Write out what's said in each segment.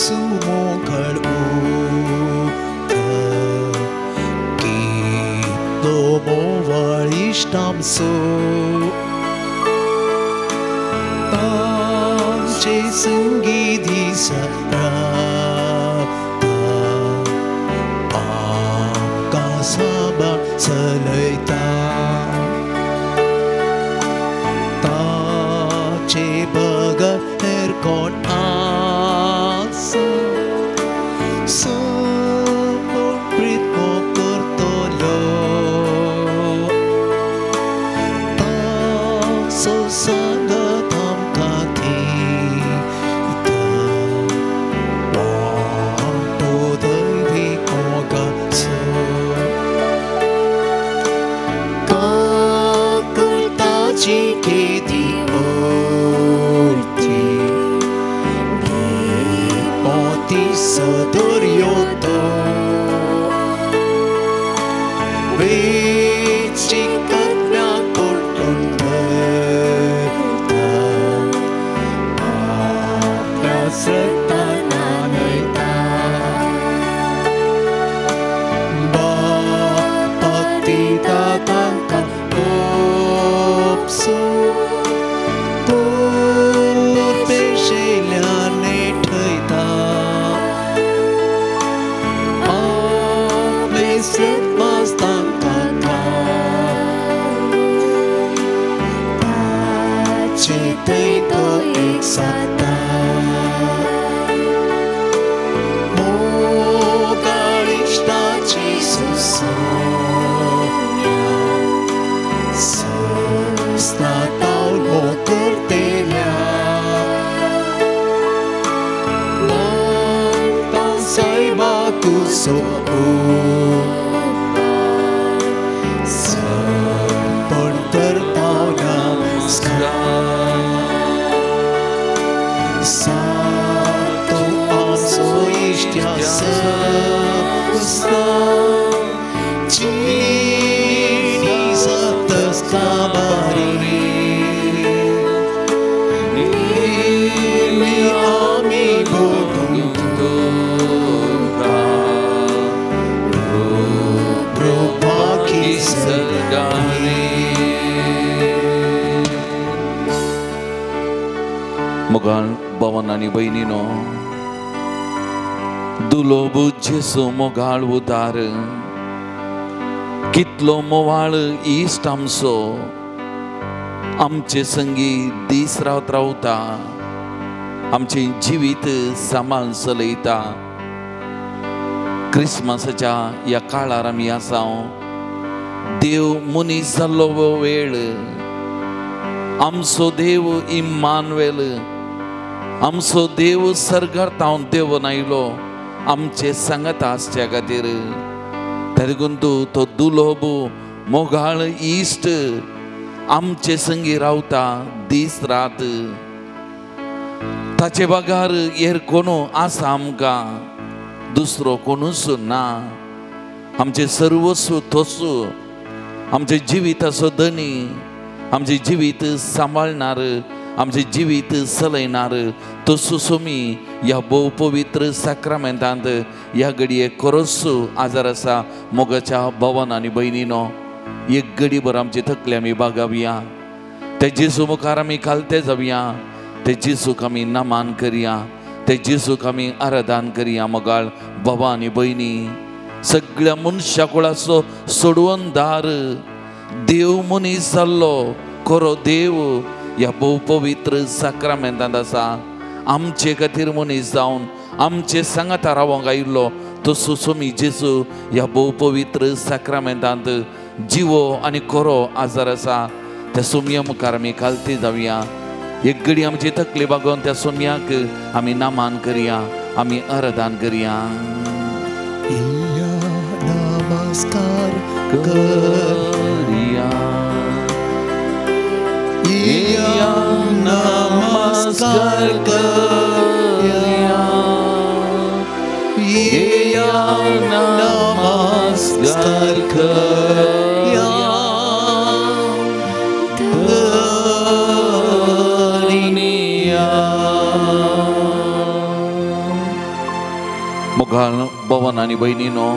sumokal Kito mo walistam so Tamche sungi di sarata Angkasabar selaita Tamche bagar erkon asa Sambung ritmo kertolo Tak sesangga tam kati Ita Wanto dari koga so Kakul taji kiti orti Poti sodoryoto Vichikat nakul konverta Apna serta naneta Bapati tatangkan opso Purpe shelyane thaita Apne sret mastang kata Pachitai to eksata Mogalishta Jesus Sesta taon mo kertela Lantang say baku soon Sampun tertau namaskar Satu amso istiasa Cini satas kabari Ini ami bodong Rupaki sedari Mogal bawan आणि बहिणीनो दुलोब जेसो मोगाळ उदार कितलो मोवाळ इष्ट आमचो आमचे संगी दीस रावत रावता आमचे जिवीत सांबाळून चलयता क्रिसमसाच्या या काळार आमी आसा देव मनीस जाल्लो वेळ आमचो देव इम्मानुएल आमचो देव सर्गार देवन आयलो आमचे सांगत आसच्या खातीर तरीकून तो दुलोब मोगाळ इश्ट आमचे संगी रावता दीस रात ताचे बागार हेर कोणू आसा आमकां दुसरो कोणूच ना आमचे सर्वस्व तोच आमचे जिविताचो धनी आमचे जिवीत सांबाळणार आमचे जिवीत चलयणार तसो सोमी ह्या भोव पवित्र साक्रामेंतांत ह्या घडये खरोच आजार आसा मोगाच्या भावान आनी भयणीनो एक घडी भर आमचे थकले आमी बागावया ते जेजू मुखार आमी खालते जावया ते जेजूक आमी नमान करया ते जेजूक आमी आराधन करया मोगाळ भावा आनी भयणी सगळ्या मनशा कुळाचो सोडवणदार देव मनीस जाल्लो खरो देव ह्या भोव पवित्र साक्रामेंतांत आसा आमचे खातीर मनीस जावन आमचे सांगाता रावंक आयिल्लो तसो सोमी जेजू ह्या भोव पवित्र साक्रामेंतांत जिवो आनी खरो आजार आसा त्या सोमया मुखार आमी खालती जावया एक घडी आमची तकली बागोवन त्या सोमयाक आमी नामान करया आमी आराधन करया नमस्कार करया नमस्कार करया नमस्कार करया मुखार भवन आणि बहिणीनो,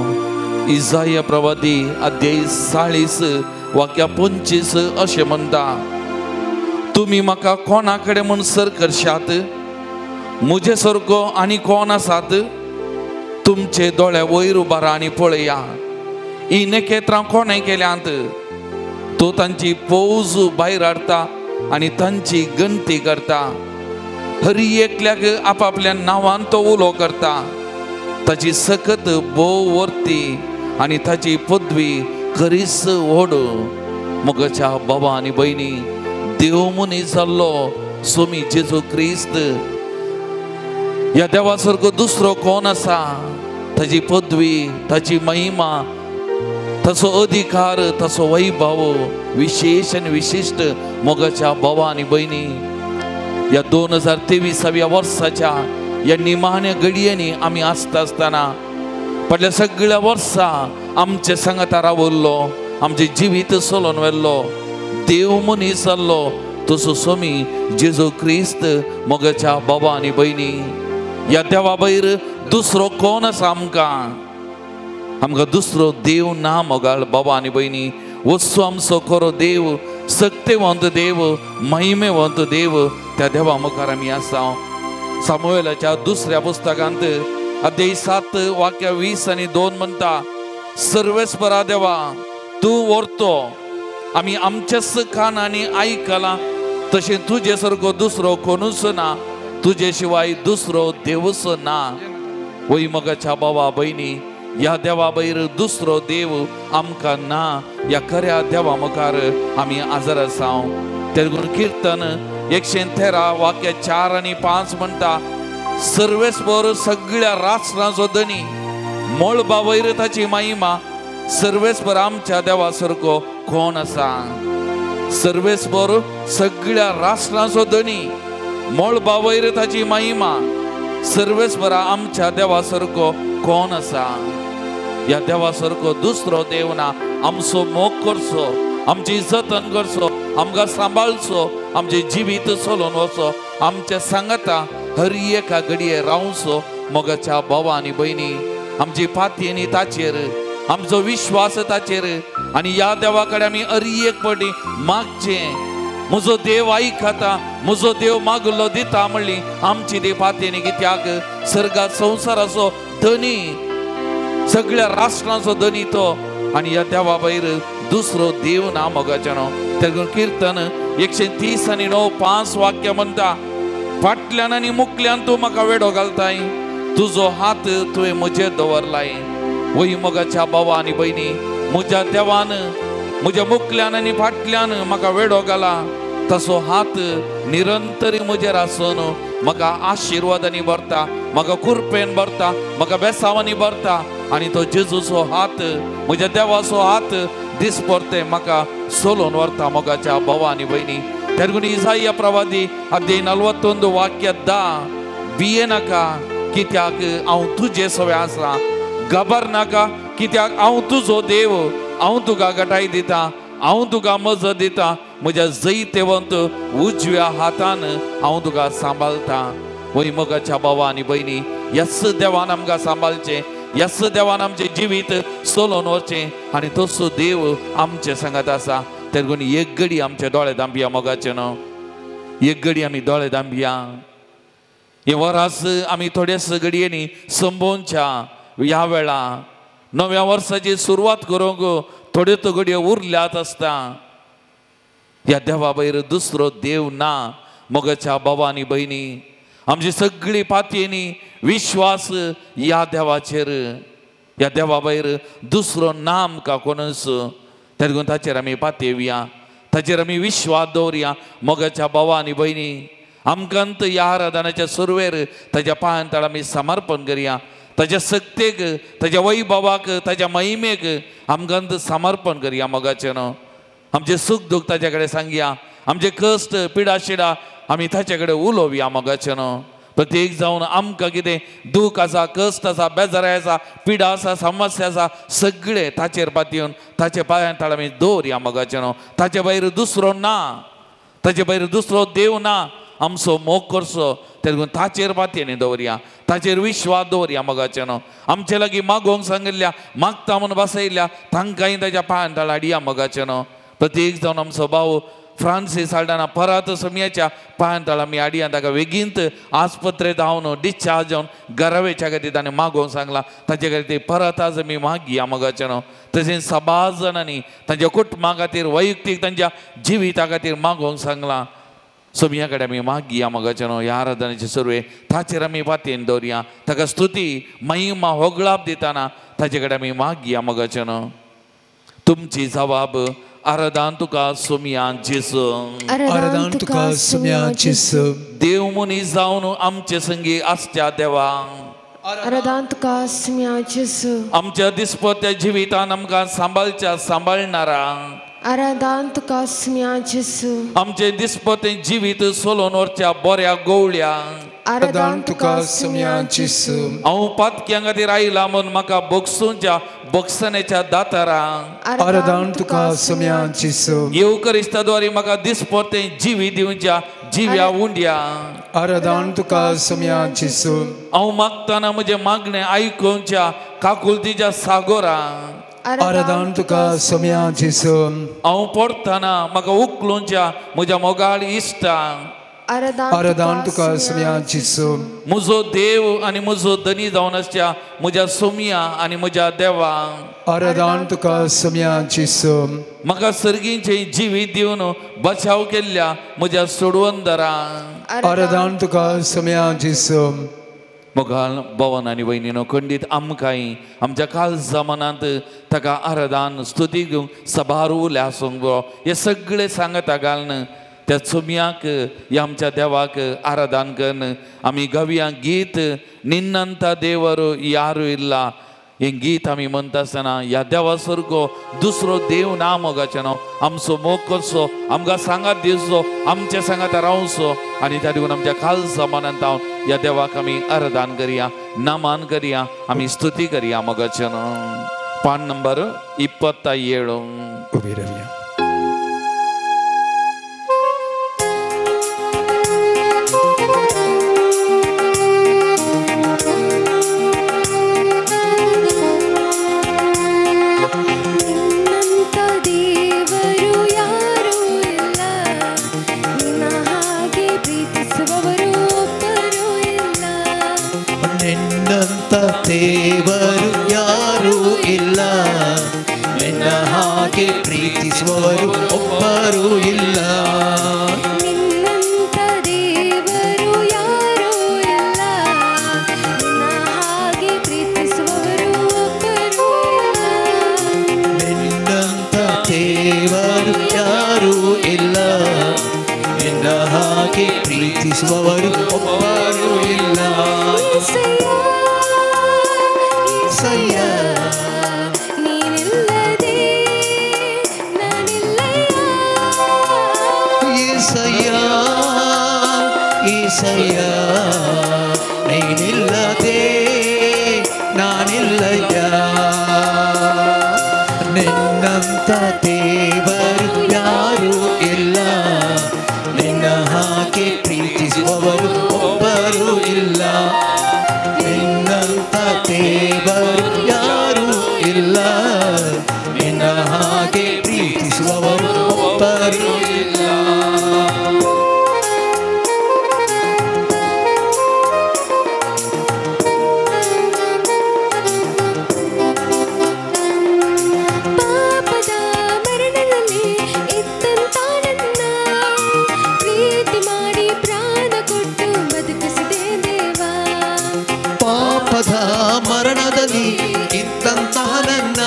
इसाया प्रवादी अध्याय 40 वाक्या 25 अशें म्हणटा, तुम्ही म्हाका कोणाकडे म्हूण सर करशात, मुझे सारको आनी कोण आसात, तुमचे दोळे वयर उबारा आनी पळया, ही नखेत्रां कोणें केल्यांत, तो तांची फौज भायर हाडटा आनी तांची गणती करता, हर एकल्याक आपापल्या नांवान तो उलो करता, ताची सकत भोव वर्ती आनी ताची पदवी खरीच व्हड. मोगाच्या बाबा आनी भयणी, देव मनीस जाल्लो स्वामी जेजू क्रिस्त, ह्या देवा सारको दुसरो कोण आसा? ताची पदवी, ताची महिमा, तसो अधिकार, तसो वैभव विशेष आनी विशिष्ट. मोगाच्या बाबा आनी भयणी, या 2023व्या वर्साच्या या निमाण्या घडयेनी आमी आसता आसतना फाटल्या सगळ्या वर्सां आमचे सांगाता रावल्लो, आमचे जिवीत चलोवन व्हेल्लो देव मनीस जाल्लो तसो स्वामी जेजू क्रिस्त. मोगाच्या बाबा आनी भयणी, या देवा भायर दुसरो कोण आसा? आमकां दुसरो देव ना. मोगाळ बाबा आनी भयणी, वस्तू आमचो खरो देव, सक्तिवंत देव, महिमेवंत देव, त्या देवा मुखार आमी आसा. सामुएलाच्या दुसऱ्या पुस्तकांत अध्याय 7 वाक्या 20 आनी 2 म्हणटा, सर्वेस्परा देवा, तू व्हरतो, आमी आमच्याच कानांनी आयकलां, तशें तुजे सारको दुसरो कोणूच ना, तुजे शिवाय दुसरो देवच ना. वय मोगाच्या बाबा भयणी, या देवा भायर दुसरो देव आमकां ना. या खऱ्या देवा मुखार आमी आजर आसा. तेलगून कीर्तन 113 वाक्य 4 आनी 5 म्हणटा, सर्वेस्पर सगळ्या राष्ट्रांचो धनी, मोळबा वयर ताची महिमा, सर्वेस्पर आमच्या देवा सारको कोण आसा? सर्वेस्पर सगळ्या राष्ट्रांचो धनी, मोळबा वयर ताची महिमा, सर्वेस्परा आमच्या देवा सारको कोण आसा? या देवा सारको दुसरो देव ना. आमचो मोग करचो, आमची जतन करचो, आमकां सांबाळचो, आमचे जिवीत चलोवन वचो, आमच्या सांगाता हर एका घडये रावचो. मोगाच्या बाबा आनी भयणी, आमची पातयेनी ताचेर, आमचो विश्वास ताचेर, आनी या देवा कडेन आमी हर एक फावटी मागचें. म्हजो देव आयकता, म्हजो देव मागलो दिता म्हणली आमची ती पातयेनी. कित्याक सर्गात संवसाराचो धनी, सगळ्या राष्ट्रांचो धनी तो, आनी ह्या देवा भायर दुसरो देव ना. मोगाच्यानो तें कीर्तन 130 आनी 9 5 वाक्य म्हणटा, फाटल्यान आनी मुखल्यान तूं म्हाका वेडो घालताय, तुजो हात तुवें म्हजेर दवरलाय. वय मोगाच्या बाबा आनी भयणी, म्हज्या देवान म्हज्या मुखल्यान आनी फाटल्यान म्हाका वेडो घाला, तसो हात निरंतरी म्हजेर आसून म्हाका आशिर्वादांनी भरता, म्हाका कुरपेन भरता, म्हाका बेसावांनी भरता. आनी तो जेजूचो हात, म्हज्या देवाचो हात दिसपरते म्हाका सोलोवन व्हरता. मोगाच्या बाबा आनी भयणी, तेलगून इसाया प्रवादी अध्याय 41 वाक्य 10, भिये नाका, कित्याक हांव तुजे सवे आसा, घाबरनाका, कित्याक हांव तुजो देव, हांव तुका घटाय दिता, हांव तुका मजत दिता, म्हज्या जैतेवंत उजव्या हातान हांव तुका सांबाळटा. वय मोगाच्या बाबा आनी भयणी, ह्याच देवान आमकां सांबाळचें, ह्याच देवान आमचें जिवीत चलोवन वचचें, आनी तसो देव आमचे सांगात आसा. तेलगून एक घडी आमचे दोळे धांपया. मोगाचे न्हू, एक घडी आमी दोळे धांपया. हे वरास आमी थोड्याच घडयेनी संभोवच्या ह्या वेळा नव्या वर्साची सुरवात करूंक थोड्योच घडयो उरल्यात आसता. ह्या देवा भायर दुसरो देव ना. मोगाच्या बाबा आनी भयणी, आमची सगळी पातयेनी विश्वास ह्या देवाचेर, ह्या देवा भायर दुसरो ना आमकां कोणूच. तेलगून ताचेर आमी पातयेवया, ताचेर आमी विश्वास दवरया. मोगाच्या बाबा आनी भयणी, आमकांत ह्या आराधनाच्या सुरवेर ताच्या पांयां आमी समर्पण करया. ताच्या सक्तेक, ताच्या वैभवाक, ताच्या महिमेक आमकांत समर्पण करया. मोगाचें न्हू, आमचे सुख दुख ताचे कडेन सांगया, आमचे कश्ट पिडा शिडा आमी ताचे कडेन उलोवया. मोगाचें न्हू, प्रत्येक जावन आमकां कितें दूख आसा, कश्ट आसा, बेजाराय आसा, पिडा आसा, समस्या आसा, सगळे ताचेर पातयेवन ताचे पांयां तळ आमी दवरया. मोगाचें न्हू, ताचे भायर दुसरो ना, ताचे भायर दुसरो देव ना. आमचो मोग करचो तेगून ताचेर बातयेनी दवरया ताचेर विश्वास दवरया मोगाचे न्हू आमचे लागीं मागोवंक सांगिल्ल्या मागता म्हणून बसयल्या तांकांय ताच्या पांयांत हाडया मोगाचे न्हू प्रत्येक जावन आमचो भाऊ फ्रांसीस हाडना परत समियाच्या पांयांत आमी हाडया ताका बेगीन आस्पत्रेंत हांव डिस्चार्ज जावन घरा वेच्या खातीर ताणें मागोवंक सांगला ताचे खातीर परत आज आमी मागया मोगाचे न्हू तशेंच सबाज जाणांनी तांच्या कुटुंबा खातीर वैयक्तीक तांच्या जिविता खातीर मागोवंक सांगला सोमिया कडेन आमी मागया मोगाचे न्हू ह्या आराधनेचे सर्वे ताचेर आमी वातेन दवरया ताका स्तुती महिमा होगळाप दिताना ताचे कडेन आमी मागया मोगाचे न्हू तुमची जबाब आराधन तुका सोमिया जेसू आराधन तुका सोमिया जेसू देव मनीस जावन आमचे संगी आसच्या देवा आराधन तुका सोमिया जेसू आमच्या दिसपट्या जिवितान आमकां सांबाळणारा आराधन तुका सोमिया जेसू आमचे दिसपटे जिवीत सोलोन व्हरच्या बऱ्या गवळ्या आराधन तुका सोमिया जेसू हांव पातक्यां खातीर आयला म्हूण म्हाका बोगसूंच्या बोगसणेच्या दातारा आराधन तुका सोमिया जेसू येवकरिस्ताद्वारे म्हाका दिसपटे जिवी दिवच्या जिव्या उंड्या आराधन तुका सोमिया जेसू हांव मागतना म्हजे मागणे आयकुच्या काकुलतीच्या सागोरा आराधन तुका सोमिया जेसू हांव पडतना म्हाका उखलूच्या म्हज्या मोगाळ इश्टा आराधन तुका सोमिया जेसू म्हजो देव आनी म्हजो धनी जावन आसच्या म्हज्या सोमिया आनी म्हज्या देवा आराधन तुका सोमिया जेसू म्हाका सर्गींचे जिवीत दिवन बचाव केल्ल्या म्हज्या सोडवंदरा आराधन तुका सोमिया जेसू मोगाल भवन आनी भयणीनो खंडीत आमकांय आमच्या काल जमानांत ताका आराधन स्तुती घेवंक सभार उले आसूंक बरो हे सगळे सांगता घालन त्या सोमियाक ह्या आमच्या देवाक आराधन करन आमी गव्या गीत निन्नंत देवरू यारू इल्ला हे गीत आमी म्हणटा आसतना ह्या देवा सारको दुसरो देव ना मोगाचे न्हू आमचो मोग करचो आमकां सांगात दिवचो आमच्या सांगात रावचो आनी त्या देखून आमच्या काल जमानांत हांव ह्या देवाक आमी आराधन करया नामान करया आमी स्तुती करया मोगाचे न्हू पान नंबर 27 उबी रवया ದೇವರು ಯಾರೂ ಇಲ್ಲ ನಿನ್ನ ಹಾಗೆ ಪ್ರೀತಿಸುವವರು ಒಬ್ಬರೂ ಇಲ್ಲ ನಿನ್ನಂತ ದೇವರು ಯಾರೂ ಇಲ್ಲ ನಿನ್ನ ಹಾಗೆ ಪ್ರೀತಿಸುವವರು ಒಬ್ಬರೂ ಇಲ್ಲ ನಿನ್ನಂತ ದೇವರು ಯಾರೂ ಇಲ್ಲ ನಿನ್ನ ಹಾಗೆ ಪ್ರೀತಿಸುವವರು ಒಬ್ಬರೂ ಇಲ್ಲ ಸಯ್ಯ ನೀನಿಲ್ಲದೆ ನಾನಿಲ್ಲಯ್ಯ ಈಸಯ್ಯ ಈಸಯ್ಯ ನೀನಿಲ್ಲದೆ ನಾನಿಲ್ಲಯ್ಯ ನಿನ್ನಂತ ದೇವರು ಯಾರೂ ಇಲ್ಲ ನಿನ್ನ ಹಾಗೆ ಪ್ರೀತಿಸುವವರು ಒಬ್ಬರೂ ಇಲ್ಲ ನಿನ್ನಂತ ದೇವರು ಯಾರೂ ಇಲ್ಲ ನಿನ್ನ ಹಾಗೆ ಪ್ರೀತಿಸುವವರು ಒಬ್ಬರೂ ಇಲ್ಲ ಪಾಪದ ಮರಣದಲ್ಲಿ ಇದ್ದಂತ ನನ್ನ ಪ್ರೀತಿ ಮಾಡಿ ಪ್ರಾಣ ಕೊಟ್ಟು ಬದುಕಿಸಿದೆ ದೇವಾ ಪಾಪದ ಮರಣದಲ್ಲಿ ಇದ್ದಂತಹ ನನ್ನ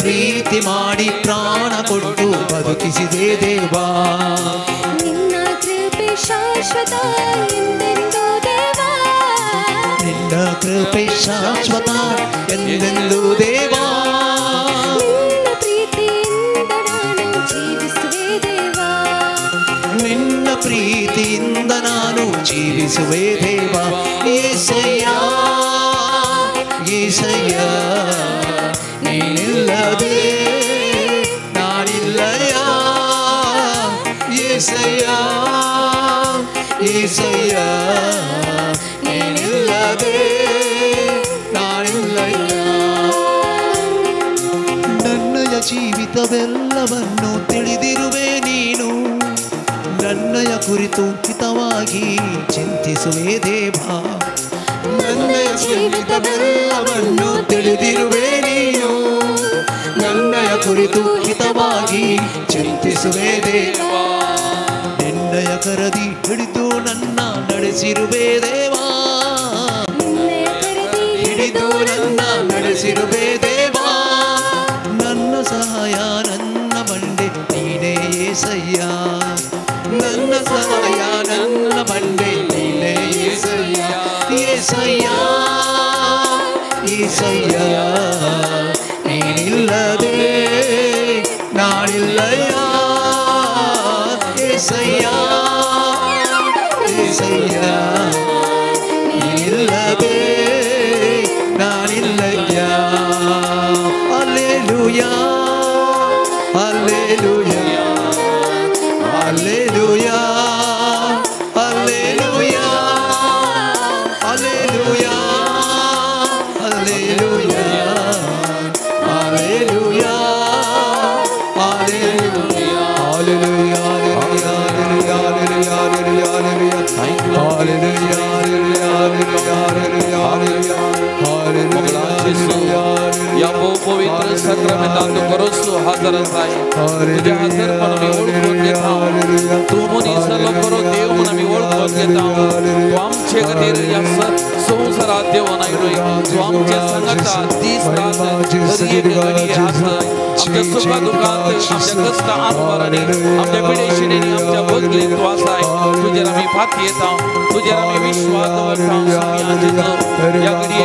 ಪ್ರೀತಿ ಮಾಡಿ ಪ್ರಾಣ ಕೊಟ್ಟು ಬದುಕಿಸಿದೆ ದೇವಾ ನಿನ್ನ ಕೃಪೆ ಶಾಶ್ವತ ಎಂದೆಂದೂ ದೇವಾ ನಿನ್ನ ಕೃಪೆ ಶಾಶ್ವತ ಎಂದೆಂದೂ ದೇವಾ ನಿನ್ನ ಪ್ರೀತಿಯಿಂದ ನಾನು ಜೀವಿಸುವೆ ದೇವಾ ನಿನ್ನ ಪ್ರೀತಿಯಿಂದ ನಾನು ಜೀವಿಸುವೆ ದೇವಾ ಯೇಸಯ್ಯ ಯೇಸಯ್ಯ ನೀನಿಲ್ಲದೆ ನಾನಿಲ್ಲಯ್ಯ ಯೇಸಯ್ಯ యేసయ్యా ನೀನಿಲ್ಲದೆ ನಾನಿಲ್ಲಯ್ಯ. ನನ್ನಯ ಜೀವಿತವೆಲ್ಲವನ್ನು ತಿಳಿದಿರುವೆ ನೀನು, ನನ್ನಯ ಕುರಿತು ಹಿತವಾಗಿ ಚಿಂತಿಸುವೆ ದೇವ. ನನ್ನಯ ಜೀವಿತವೆಲ್ಲವನ್ನು ತಿಳಿದಿರುವೆ ನೀನು, ನನ್ನಯ ಕುರಿತು ಹಿತವಾಗಿ ಚಿಂತಿಸುವೆ ದೇವ. ನಿನ್ನಯ ಕರದಿ ಹಿಡಿದು ನನ್ನ ನಡೆಸಿರುವೆ ದೇವ, ಹಿಡಿದು ನನ್ನ ನಡೆಸಿರುವೆ ದೇವ. ನನ್ನ ಸಹಾಯ ನನ್ನ ಬಂಡೆ ನೀನೇ యేసయ్య, ನನ್ನ ಸಹಾಯ ನನ್ನ ಬಂಡೆ ನೀನೇ యేసయ్య. యేసయ్య యేసయ్య ನೀನಿಲ್ಲದೆ ನಾನಿಲ್ಲಯ್ಯ. యేసయ్య యేసయ్య ನೀನಿಲ್ಲದೆ ನಾನಿಲ್ಲಯ್ಯ. Hallelujah hallelujah hallelujah hallelujah hallelujah hallelujah hallelujah hallelujah या वो पवित्र सक्रमेंटात करोसो हजर आहे. तुझ्या हजर पण मी ओळखून घेता, तू मुनीचा करो देव म्हणून मी ओळखून घेता. तू आमचे खातीर या संवसारात देव नायलोय, तू आमच्या संगता दीस रात दर एक घडी आसय. आमच्या सुखा दुखात आमच्या कष्ट आनवारांनी आमच्या पिडेशिणेनी आमच्या बदलेत तू आसाय. तुझ्यार आमी फाती येता, तुझ्यार आमी विश्वास दवरता. स्वामी आजीचो या घडये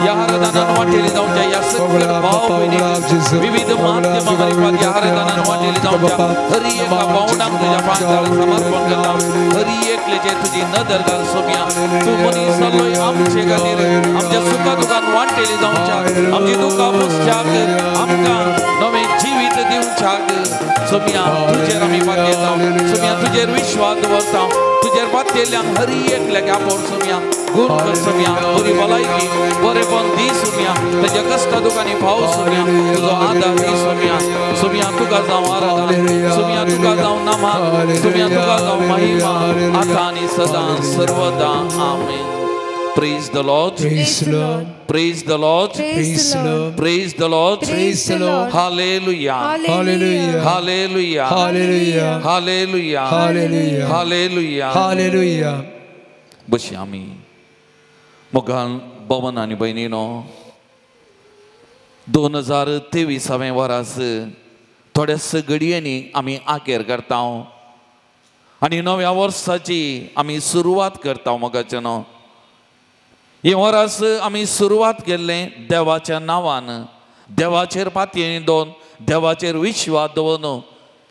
या आराधनान वाटेली जावच्या या सगळ्या भाव भयणीक विविध माध्यमांवरवी या आराधनान वाटेली जावच्या हर एका भावंडाक तुझ्या पांचाळ समर्पण करता. हर एकलेचे तुझी नदर घाल सोम्या. तू मनीस जालोय आमचे खातीर आमच्या सुखा दुखान वाटेली जावच्या, आमची दुखां पुसच्याक आमकां नवें जिवीत दिवच्याक सोम्या तुजेर आमी फाती येता. सोम्या तुजेर विश्वास दवरता, तुजेर फातेल्यांक हर एकल्याक आपोर सोम्या गुण कर सोम्या. बरी भलायकी बरेपण दी सोम्या, ताच्या कश्टा दुखांनी भाव सोम्या तुजो आदार दी सोम्या. सोम्या तुका जावं आराधना, सोम्या तुका जावं नामां, सोम्या तुका जावं महिमा आता आनी सदां सर्वदा. आमेन. Praise the Lord. Praise the Lord. Praise the Lord. Praise the Lord. Praise the Lord. Praise the Lord. Hallelujah. Hallelujah. Hallelujah. Hallelujah. Hallelujah. Hallelujah. Hallelujah. Hallelujah. बशी आमी मोगान भवन आनी भयणीनो 2023 वर्स थोड्याच घडयेनी आमी आखेर करता आनी नव्या वर्साची आमी सुरवात करता. मोगाचे न्हू हे वर्स आमी सुरवात केल्लें देवाच्या नांवान, देवाचेर पातयेनी दवरून देवाचेर विश्वास दवरून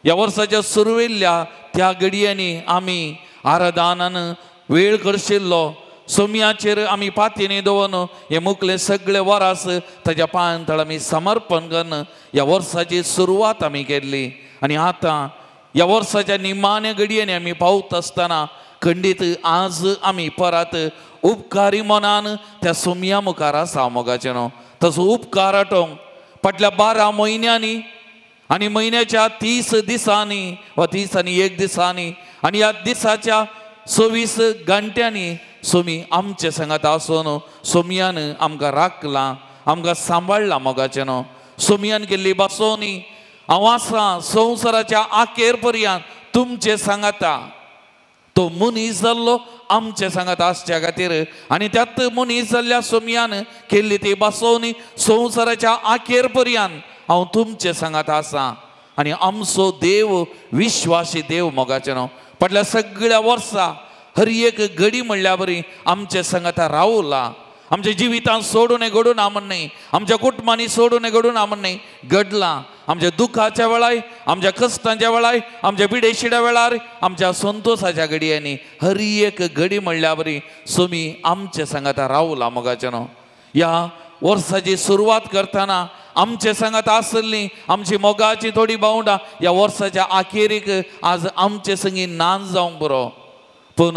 ह्या वर्साच्या सुरवेल्ल्या त्या घडयांनी आमी आराधनान वेळ करशिल्लो. सोम्याचेर आमी पातयेनी दवरून हे मुखले सगळे वरास ताच्या पांयां तळ आमी समर्पण करून ह्या वर्साची सुरवात आमी केल्ली. आनी आतां ह्या वर्साच्या निमाण्या घडयांनी आमी पावत आसतना खंडीत आज आमी परत उपकारी मनान त्या सोम्या मुखार आसा. मोगाचे न्हू तसो उपकार आठोवंक फाटल्या 12 म्हयन्यांनी आनी म्हयन्याच्या 30 दिसांनी वा 30 आनी 1 दिसांनी आनी ह्या दिसाच्या 24 घंट्यांनी सोमी आमचे सांगात आसून सोम्यान आमकां राखलां, आमकां सांबाळ्ळां. मोगाचे न्हू सोम्यान केल्ली बसोवणी हांव आसां संवसाराच्या आखेर पर्यंत तुमचे सांगाता. तो मनीस जाल्लो आमचे सांगात आसच्या खातीर आनी त्यात मनीस जाल्ल्या सोम्यान केल्ली ती बसोवणी संवसाराच्या आखेर पर्यंत हांव तुमचे सांगात आसां. आनी आमचो देव विश्वासी देव. मोगाचे न्हू फाटल्या सगळ्या वर्सां हर एक घडी म्हणल्या बरी आमचे सांगाता रावला. आमच्या जिवितांत सोडून घडून आमन नाही, आमच्या कुटुंबांनी सोडून घडून आमन नाही, घडलां. आमच्या दुखाच्या वेळार, आमच्या कश्टांच्या वेळार, आमच्या पिडेशिड्या वेळार, आमच्या संतोषाच्या घडयांनी हर एक घडी म्हणल्या बरी सोमी आमचे सांगाता रावला. मोगाचे न्हू ह्या वर्साची सुरवात करतना आमचे सांगात आसली आमची मोगाची थोडी भावंडां ह्या वर्साच्या अखेरीक आज आमचे संगी नाच जावंक बरो. पूण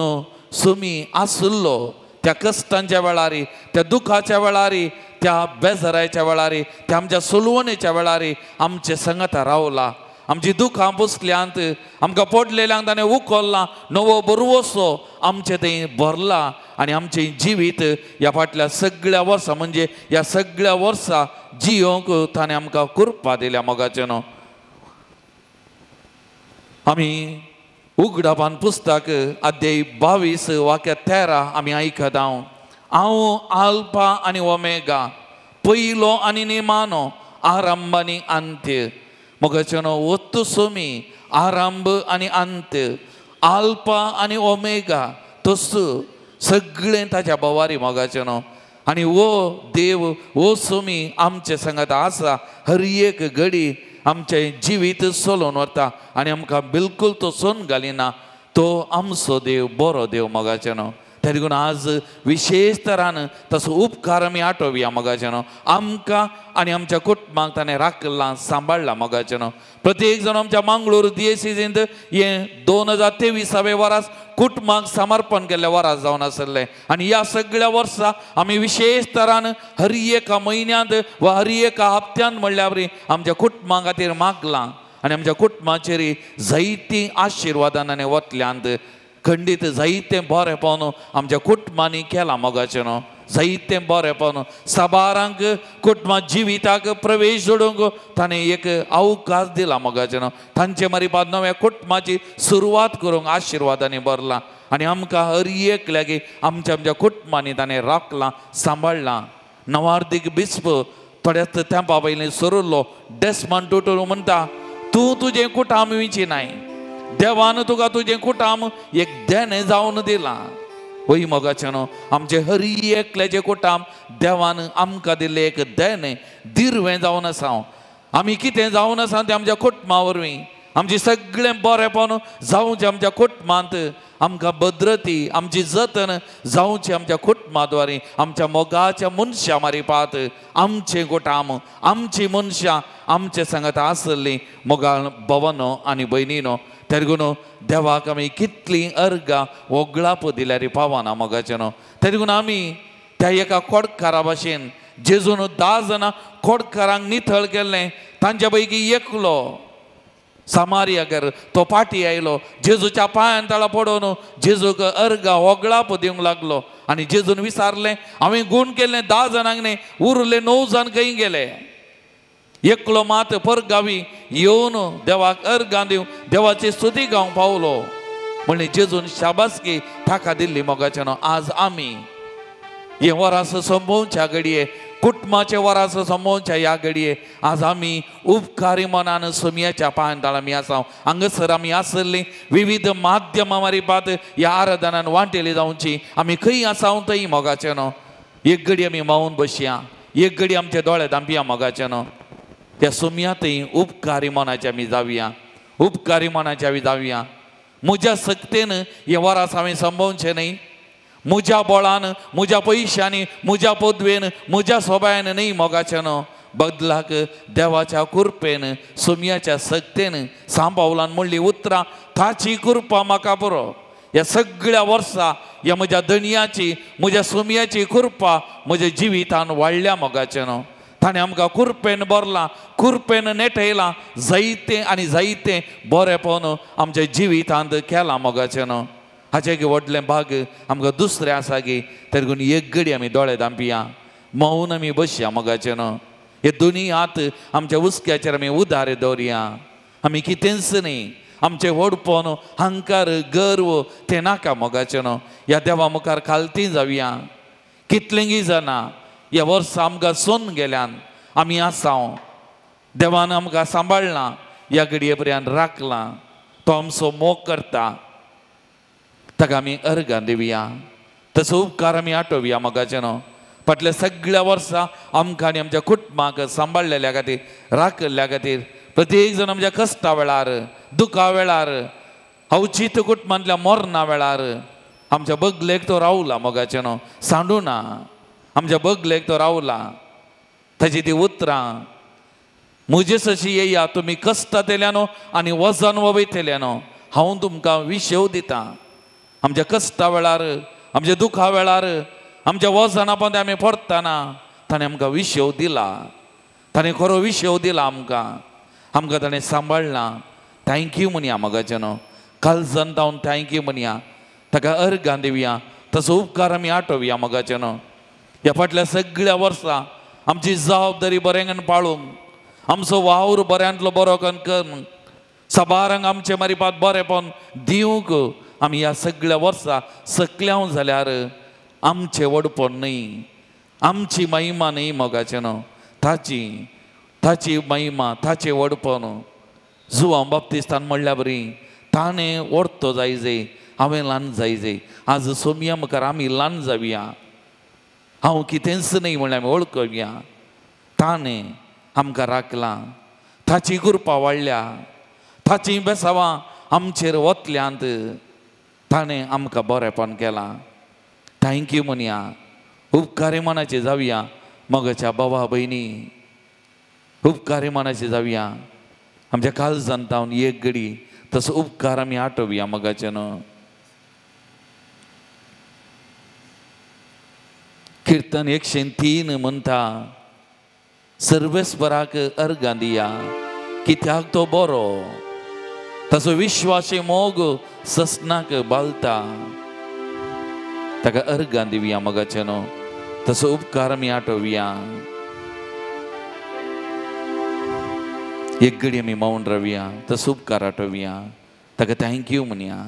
सुमी आसुल्लो त्या कश्टांच्या वेळारी, त्या दुखाच्या वेळारी, त्या बेजाराच्या वेळारी, त्या आमच्या सुलवणेच्या वेळारी आमचे संगता रावला. आमची दुखां पुसल्यांत, आमकां पडलेल्यांक ताणें उखल्ला, नवो बरवसो आमचे थंय भरला. आनी आमचें जिवीत ह्या फाटल्या सगळ्या वर्सां म्हणजे ह्या सगळ्या वर्सां जियोंक ताणें आमकां कृपा दिल्या मोगाचें न्हू. आमी उगडापान पुस्तक अध्याय 22 वाक्य 13 आमी आयकत हांव आल्फा आनी ओमेगा, पयलो आनी निमानो, आरंभ आनी अंत्य. मोगाचें न्हू, वत्तू सुमी, आरंभ आनी अंत्य, आल्फा आनी ओमेगा, तस सगळें ताच्या बोवारी मोगाचें न्हू. आनी वो देव, वो सुमी आमचे संगत आसा हर एक घडी आमचें जिवीत चलोवन वता आनी आमकां बिलकुल तो सोन घालिना. तो आमचो देव, बरो देव मोगाचें न्हू. त्या देखून आज विशेष तरान तसो उपकार आमी आठोवया मोगाचें न्हू. आमकां आनी आमच्या कुटुंबाक ताणें राखलां, सांबाळलां मोगाचें न्हू. प्रत्येक जण आमच्या मंगळूर दियेसींत हें 2023 वर्स कुटुंबाक समर्पण केल्लें वर्स जावन आसलें. आनी ह्या सगळ्या वर्सां आमी विशेष तरान हर एका म्हयन्यांत वा हर एका हप्त्यांत म्हणल्यार बरी आमच्या कुटुंबा खातीर मागलां. आनी आमच्या कुटुंबाचेर जायतीं आशिर्वादां ताणें वतल्यांत खंडीत जायतें बरेंपण आमच्या कुटुंबांनी केलां मोगाचें न्हू. जायतें बरेंपण साबारांक कुटुंबा जिविताक प्रवेश जोडूंक ताणें एक अवकाश दिला मोगाचें न्हू. तांचे मारीपात नव्या कुटुंबाची सुरवात करूंक आशिर्वादांनी भरला. आनी आमकां हर एक लागीं आमच्या कुटुंबांनी ताणें राखलां, सांबाळलां. नवार्दीक बिस्प थोड्याच तेंपा पयलीं सरुल्लो डेस्मंड टुटू म्हणटा, तूं तुजें कुटाम विचिनाय, देवान तुका तुजें कुटाम एक देणें जावन दिलां. वय मोगाचें न्हू, आमचे हर एकल्याचें कुटाम देवान आमकां दिल्लें एक देणें, दिरवें जावन आसा. आमी कितें जावन आसा तें आमच्या कुटुंबा वरवीं आमचें सगळें बरेंपण जावचें आमच्या कुटुंबांत, आमकां भद्रती आमची जतन जावची आमच्या कुटुंबाद्वारे, आमच्या मोगाच्या मनशां मारीपात आमचें कुटाम, आमची मनशां आमचे सांगत आसलीं मोगा भवनो आनी भयणीनो. त्या देखून देवाक आमी कितलीं अर्गां वगळाप दिल्यार पावना मोगाचें न्हू. त्या देखून आमी त्या एका कोडकारा भाशेन जेजून 10 जाणां कोडकारांक नितळ केल्लें, तांच्या पैकी एकलो सामारियाकर तो फाटी आयलो, जेजूच्या पांयां तळा पडोवन जेजूक अर्गां वगळाप दिवंक लागलो. आनी जेजून विचारलें, हांवें गूण केल्लें 10 जाणांक न्ही, उरले 9 जाण खंय गेले? एकलो मात परगावी येवन देवाक अर्गां दिवं देवाची स्तुती गावंक पावलो. म्हणलें जेजून शाबासकी ताका दिल्ली मोगाचें न्हू. आज आमी हे वरास संभोवच्या घडये, कुटुंबाचे वरास संभोवच्या ह्या घडये आज आमी उपकारी मनान सुमयाच्या पांयां आमी आसा. हांगासर आमी आसली विविध माध्यमां मारीपात ह्या आराधनान वांटेली जावची. आमी खंय आसा थंय मोगाचें न्हू. एक घडी आमी मावून बसया, एक घडी आमचे दोळे धांपया मोगाचें न्हू. त्या सुमयातय उपकारी मनाचे आमी जावया, उपकारी मनाचे आमी जावया. म्हज्या सक्तेन हे वरास हांवें संभोवचें न्ही, म्हज्या बळान, म्हज्या पयशांनी, म्हज्या पदवेन, म्हज्या सोबायन न्ही मोगाचें न्हू. बदलाक देवाच्या कृपेन, सुमयाच्या सक्तेन सांबावलान म्हणली उतरां, ताची कृपा म्हाका पुरो. ह्या सगळ्या वर्सां ह्या म्हज्या दणयाची, म्हज्या सुमयाची कृपा म्हज्या जिवितान वाडल्या मोगाचें न्हू. ताणें आमकां कृपेन भरलां, कृपेन नेटयलां, जायतें आनी जायतें बरेंपण आमच्या जिवितांत केलां मोगाचें न्हू. हाचे व्हडलें भाग आमकां दुसरें आसा गे. तर देखून एक घडी आमी दोळे धांपया, मौन आमी बसया मोगाचें न्हू. हे दोनी हात आमच्या उस्क्याचेर आमी उदार दवरया. आमी कितेंच न्ही, आमचें व्हडपण, अहंकार, गर्व तें नाका मोगाचें न्हू. ह्या देवा मुखार खालती जावया. कितलींय जाणां ह्या वर्सां आमकां सोन गेल्यान आमी आसा, देवान आमकां सांबाळलां, ह्या घडये पर्यंत राखलां. तो आमचो मोग करता, ताका आमी अर्गां दिवया. तसो उपकार आमी आठोवया मोगाचें न्हू. फाटल्या सगळ्या वर्सां आमकां आनी आमच्या कुटुंबाक सांबाळलेल्या खातीर, राखल्या खातीर, प्रत्येक जण आमच्या कश्टा वेळार, दुखा वेळार, अवचित कुटुंबांतल्या मरणा वेळार आमच्या बगलेक तो रावला मोगाचें न्हू. सांडूना, आमच्या बगलेक तो रावला. ताची ती उतरां, म्हजे सशी येया, तुमी कश्टांतल्यान आनी वजन वयतल्यान हांव तुमकां विशेव दितां. आमच्या कश्टा वेळार आमच्या दुखा वेळार आमच्या वजना पोंदे आमी पडटाना ताणें आमकां विशेव दिला, ताणें खरो विशेव दिला आमकां ताणें सांबाळला. थँक्यू म्हणया मोगाचे न्हू. काल जनतावन थँक्यू म्हणया, ताका अर्गां दिवया, तसो उपकार आमी आठोवया मोगाचे न्हू. ह्या फाटल्या सगळ्या वर्सां आमची जबाबदारी बरेंगन पाळूंक, आमचो वावर बऱ्यांतलो बरो करून सबारांक आमचे मारिपात बरेंपण दिवंक आमी ह्या सगळ्या वर्सां सकल्याव जाल्यार आमचें वडपण न्ही, आमची महिमा न्ही मोगाचे न्हू. ताची महिमा, ताचें वडपण. जुवांव बाप्तिस्तान म्हणल्या बरी ताणें व्हरतो जायजे, हांवें ल्हान जायजे. आज सोमया मुखार आमी ल्हान जावया. हांव कितेंच न्ही म्हणल्यार आमी वळखुया. ताणें आमकां राखलां, ताची कृपा वाडल्या, ताची बेसांवां आमचेर वतल्यांत ताणें आमकां बरेंपण केलां. थँक्यू म्हणया, उपकारी मनाचे जावया मोगाच्या भावा भयणी, उपकारी मनाचे जावया. आमच्या काल जनतावन एक घडी तसो उपकार आमी आठोवया मोगाचे न्हू. कीर्तन 103 म्हणटा, सर्वेस्पराक अर्गां दिया, कित्याक तो बरो, ताचो विश्वासी मोग ससनाक बालता. ताका अर्गां दिवया मोगाचे न्हू. तसो उपकार आमी आठोवया. एक घडी आमी मौन रावया, तसो उपकार आठोवया, ताका थँक्यू म्हणया.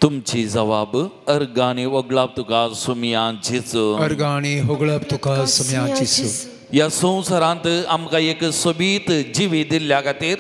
तुमची जबाब अर्गांनी वगळाप तुका सुमयांचीच. अर्गांनी होगळप तुका सुमयांचीच. ह्या संवसारांत आमकां एक सोबीत जिवी दिल्ल्या खातीर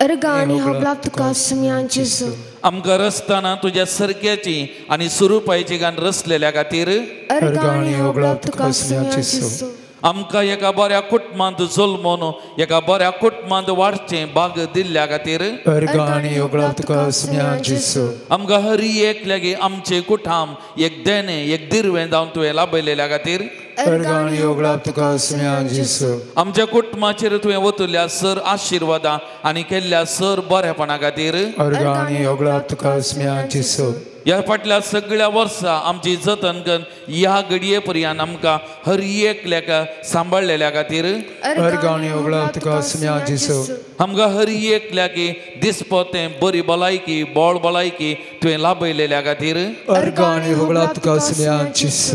अर्गांनी होगळप तुका सुमयांचीच. आमकां रसतना तुज्या सरक्याची आनी सुरूपायची गान रचलेल्या खातीर अर्गांनी होगळप तुका सुमयांचीच. आमकां एका बऱ्या कुटुंबांत जल्मोन एका बऱ्या कुटुंबांत वाडचें भाग दिल्ल्या खातीर अर्गांनी होगळप तुका सुमयांचीच. आमकां हर एक लागी आमचे कुठाम एक देणे एक दिरवें जावन तुवें लाभयलेल्या खातीर अर्गांनी होगळप तुका सुमयांचीच. आमच्या कुटुंबाचेर तुवें वतुल्या सर आशिर्वादां आनी केल्ल्या सर बरेपणा खातीर अर्गांनी होगळप तुका सुमयांचीच. ह्या फाटल्या सगळ्या वर्सां आमची जतन करून ह्या घडये पर्यंत आमकां हर एक लेका सांबाळलेल्या खातीर अर्गांनी होगळप तुका सुमयांचीच. आमकां हर एक लागी दिसपतें बरी भलायकी बोळ भलायकी तुवें लाभयलेल्या खातीर अर्गांनी होगळप तुका सुमयांचीच.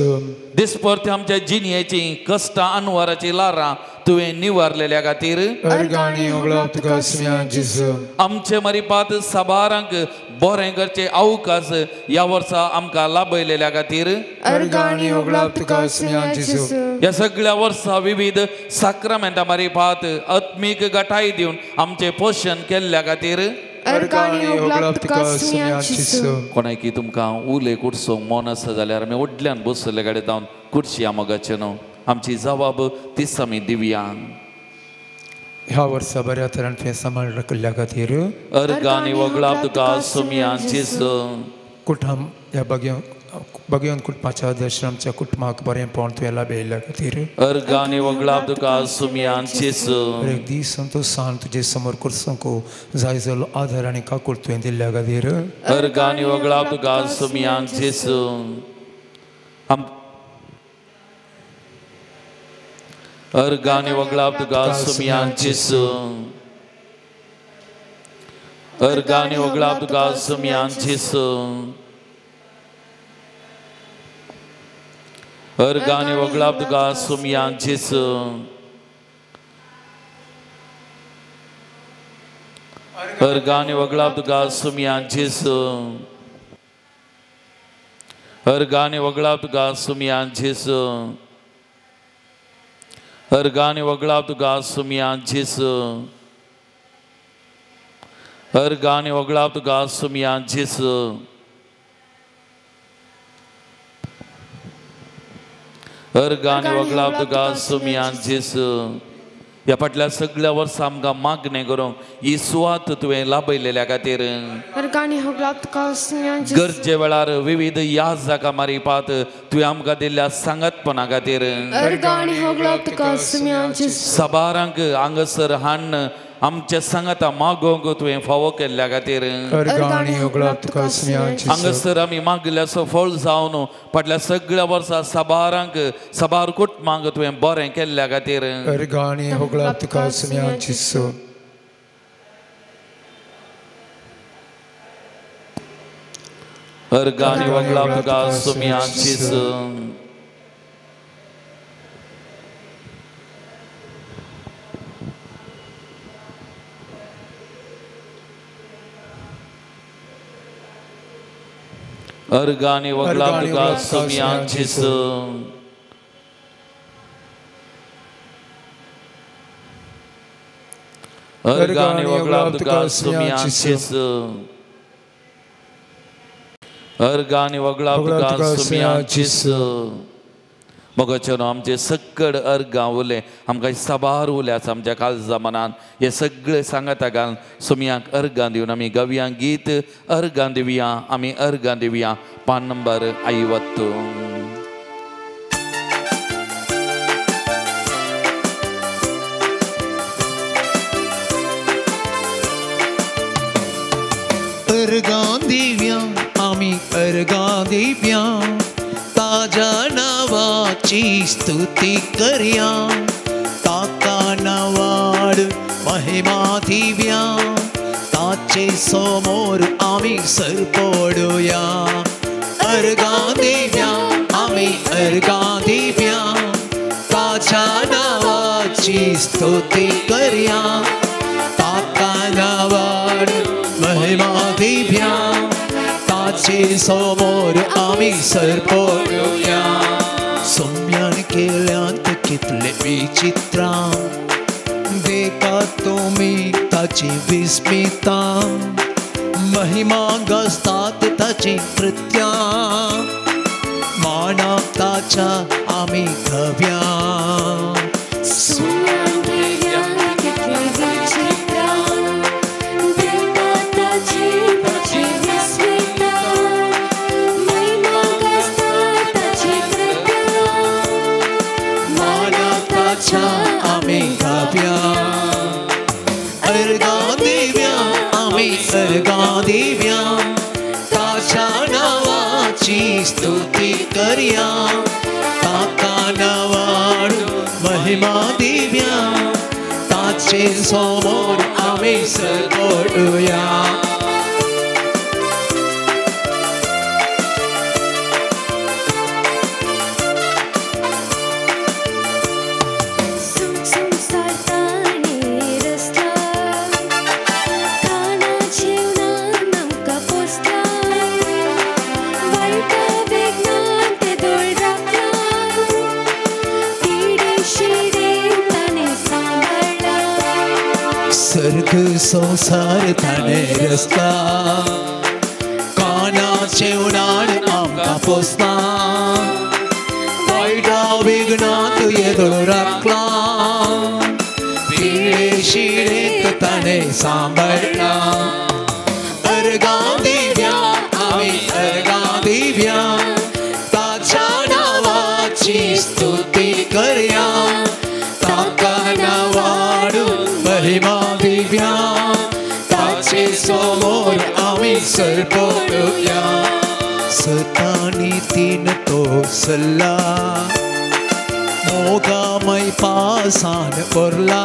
दिसपरते आमच्या जिणेची कश्टां अनवराची लारां तुवें निवारलेल्या खातीर अर्गांनी होगळप तुका सुमयांचीच. आमचे मारिपात साबारांक बरें करचे अवकाश ह्या वर्सा आमकां लाभयलेल्या खातीर अर्गांनी होगळप तुका सुमयांचीच. ह्या सगळ्या वर्सां विविध साक्रामेंटां मारिपात आत्मीक गटाय दिवन आमचे पोषण केल्ल्या खातीर अर्गांनी होगळप तुका सुमयांचीच. कोणाकी तुमकां उले कुडसोंक मन आसा जाल्यार आमी वडल्यान बसले कडेन जावन कुडशी मोगाचे न्हू. आमची जबाब तीच आमी दिवया. ह्या वर्सा बऱ्या तरेन तुवें सांबाळ केल्ल्या खातीर अर्गांनी वगळाप तुका सुमयांचीच. कुटुंब ह्या भगवंत कुटुंबाच्या आदर्शांच्या कुटुंबाक बरेंपण तुवें लाभयल्ल्या खातीर अर्गांनी वगळाप तुका सुमयांचीच. एक दीस संतोशान तुजे समोर कुर्सोंक जाय जालो आदार आनी काकूळ तुवें दिल्ल्या खातीर अर्गांनी वगळाप तुका सुमयांचीच. अर्गांनी वगळाप तुका सुमयांचीच. अर्गांनी वगळाप तुका सुमयांचीच. अर्गांनी वगळाप तुका सुमयांचीच. अर्गांनी वगळाप तुका सुमयांचीच. अर्गांनी वगळाप तुका सुमयांचीच. अर्गांनी वगळाप तुका सुमयांचीच. अर्गांनी वगळाप तुका सुमया जेसू अर्गांनी वगळाप तुका सुमया जेसू ह्या फाटल्या सगळ्या वर्सां आमकां मागणें करूंक ही सुवात तुवें लाभयलेल्या खातीर गरजे वेळार विविध याजाका मारिपात तुवें आमकां दिल्ल्या सांगतपणा खातीर सबारांक हांगासर हाडून आमच्या सांगता मागोवंक तुवें फावो केल्ल्या खातीर हांगासर आमी मागल्याचो फळ जावन फाटल्या सगळ्या वर्सां सबार कुटुंबांक तुवें बरें केल्ल्या खातीर अर्गांनी वगळाप तुका सुमया जेसू अर्गांनी वगळाप तुका सुमया जेसू अर्गांनी वगळाप तुका सुमया जेसू अर्गांनी वगळाप तुका सुमया जेसू मोगाचें आमचे सकड अर्गां उरले आमकां सबार उरल्याच आमच्या काळजा मनान हे सगळे सांगता घालून सुमयाक अर्गां दिवन आमी गव्यां गीत अर्गां दिवया आमी अर्गां दिवया पान नंबर 50 अर्गां दिवया आमी अर्गां दिवया ताजा नावाची स्तुती करया ताका नावाड महिमा दिवया ताचे समोर आमी सर पडुया अर्गां दिवया आमी अर्गां दिवया ताच्या नावाची स्तुती करया ताका नावाड महिमा दिवया ताचे समोर आमी सर पडुया सुमयान केल्यांत कितले विचित्रां देखा तुमी ताची विस्मितां महिमा गसतात ताची कृत्यां मानाक ताच्या आमी गव्या आमी गव्या अर्गां दिवया आमी अर्गां दिवया ताच्या नावाची स्तुती करया ताका नावाड महिमा दिवया ताचे समोर आमी सर पडुया सर्ग संसार ताणें रचला कानाचे उनाड आमकां पोसता वायटा विघ्नांत येदोळ राखला पिळे शिडेंत ताणें सांबाळला अर्गां दिवया आमी अर्गां दिवया ताच्या नावाची स्तुती करया ताका नावाडून महिमा दिवया ताचे समोर आमी सर पडुया सतानीतीन तो सल्ला मोगामय पासान उरला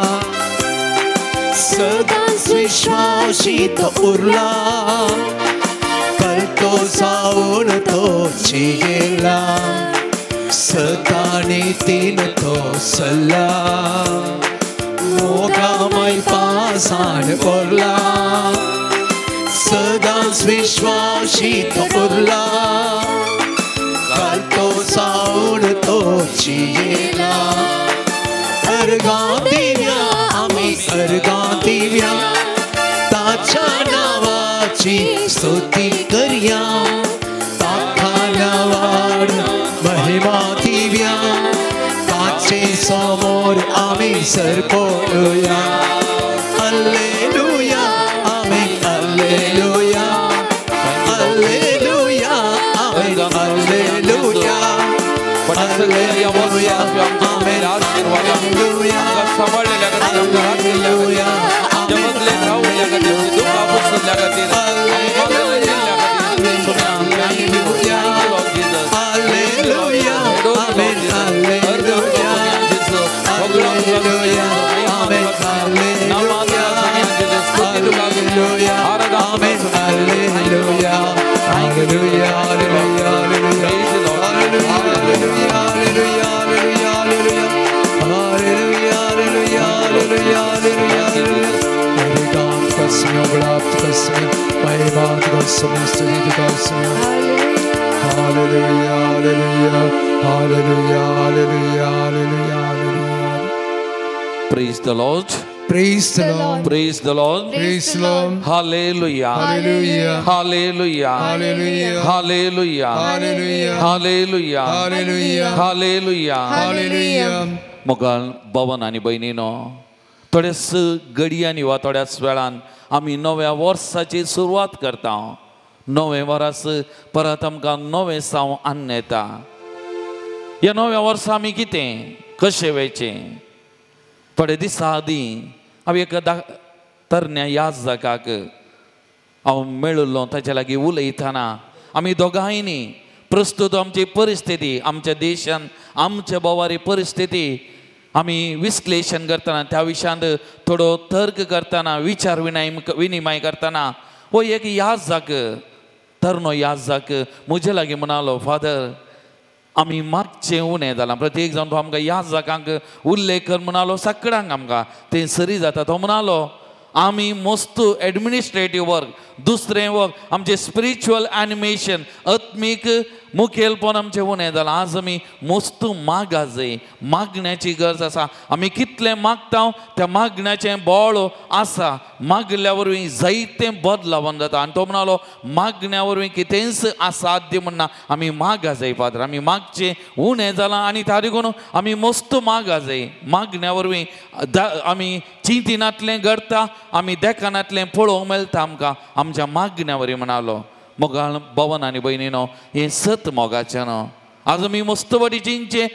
सदांच विश्वासीत उरला करतो जावन तो चिगेला सतानीतीन तो सल्ला मोगामय पासान उरला सदांच विश्वासीत उरला करतो जावन तो चिगेला अर्गां दिवया आमी अर्गां दिवया ताच्या स्तुती करया ताखाला वाढ महिमा दिव्या ताचे समोर आम्ही सरपडूया hallelujah amen hallelujah hallelujah amen hallelujah hallelujah amen hallelujah सांभाळलेल्या हालेलुया जमतले राहूल्या गती दुःखापासून लागते hallelujah amen hallelujah hallelujah amen hallelujah hallelujah amen hallelujah hallelujah hallelujah Praise the Lord. Praise the Lord. Praise the Lord. Praise the Lord. Hallelujah. Hallelujah. Hallelujah. Hallelujah. Hallelujah. Hallelujah. Hallelujah. Hallelujah. Hallelujah. Hallelujah. मोगाल भवन आणि बहिणीनो थोड्याच घडयांनी वा थोड्याच वेळान आमी नव्या वर्साची सुरवात करता. नवे वर्स परत आमकां नवे साव आन्न येता. ह्या नव्या वर्सा आमी कितें कशें वेचें. थोडे दिसा आदीं हांव एका तरण्या याजकाक हांव मेळिल्लो ताचे लागीं उलयतना आमी दोगांयनी प्रस्तुत आमची परिस्थिती आमच्या देशान आमच्या बोवारी परिस्थिती आमी विश्लेशण करतना त्या विशयांत थोडो तर्क करतना विचार विनिमय करतना हो एक याजक तरनो याजक म्हजे लागीं म्हणालो फादर आमी मागचें उणें जालां. प्रत्येक जावन तो आमकां याजकांक उल्लेख कर म्हणालो सगळ्यांक आमकां तें सरी जाता. तो म्हणालो आमी मोस्तू एडमिनिस्ट्रेटीव वर्क दुसरें वर्क आमचें स्पिरिच्युअल एनिमेशन आत्मीक मुखेलपण आमचें उणें जालां. आज आमी मोस्तू मागा जाय. मागण्याची गरज आसा. आमी कितलें मागता त्या मागण्याचें बोळ आसा. मागल्या वरवीं जायतें बदलावन जाता. आनी तो म्हणालो मागण्या वरवीं कितेंच असाध्य म्हणना. आमी मागा जाय फादर. आमी मागचें उणें जालां आनी त्या देखून आमी मोस्तू मागा जाय. मागण्या वरवीं आमी चिंतिनातलें घडटा. आमी देखानातलें पळोवंक मेळटा आमकां आमच्या मागण्या वरवीं म्हणालो. मोगाळ भवन आनी भयणीनो हें सत मोगाचें न्हू. आज आमी मस्त बरी चिंतचें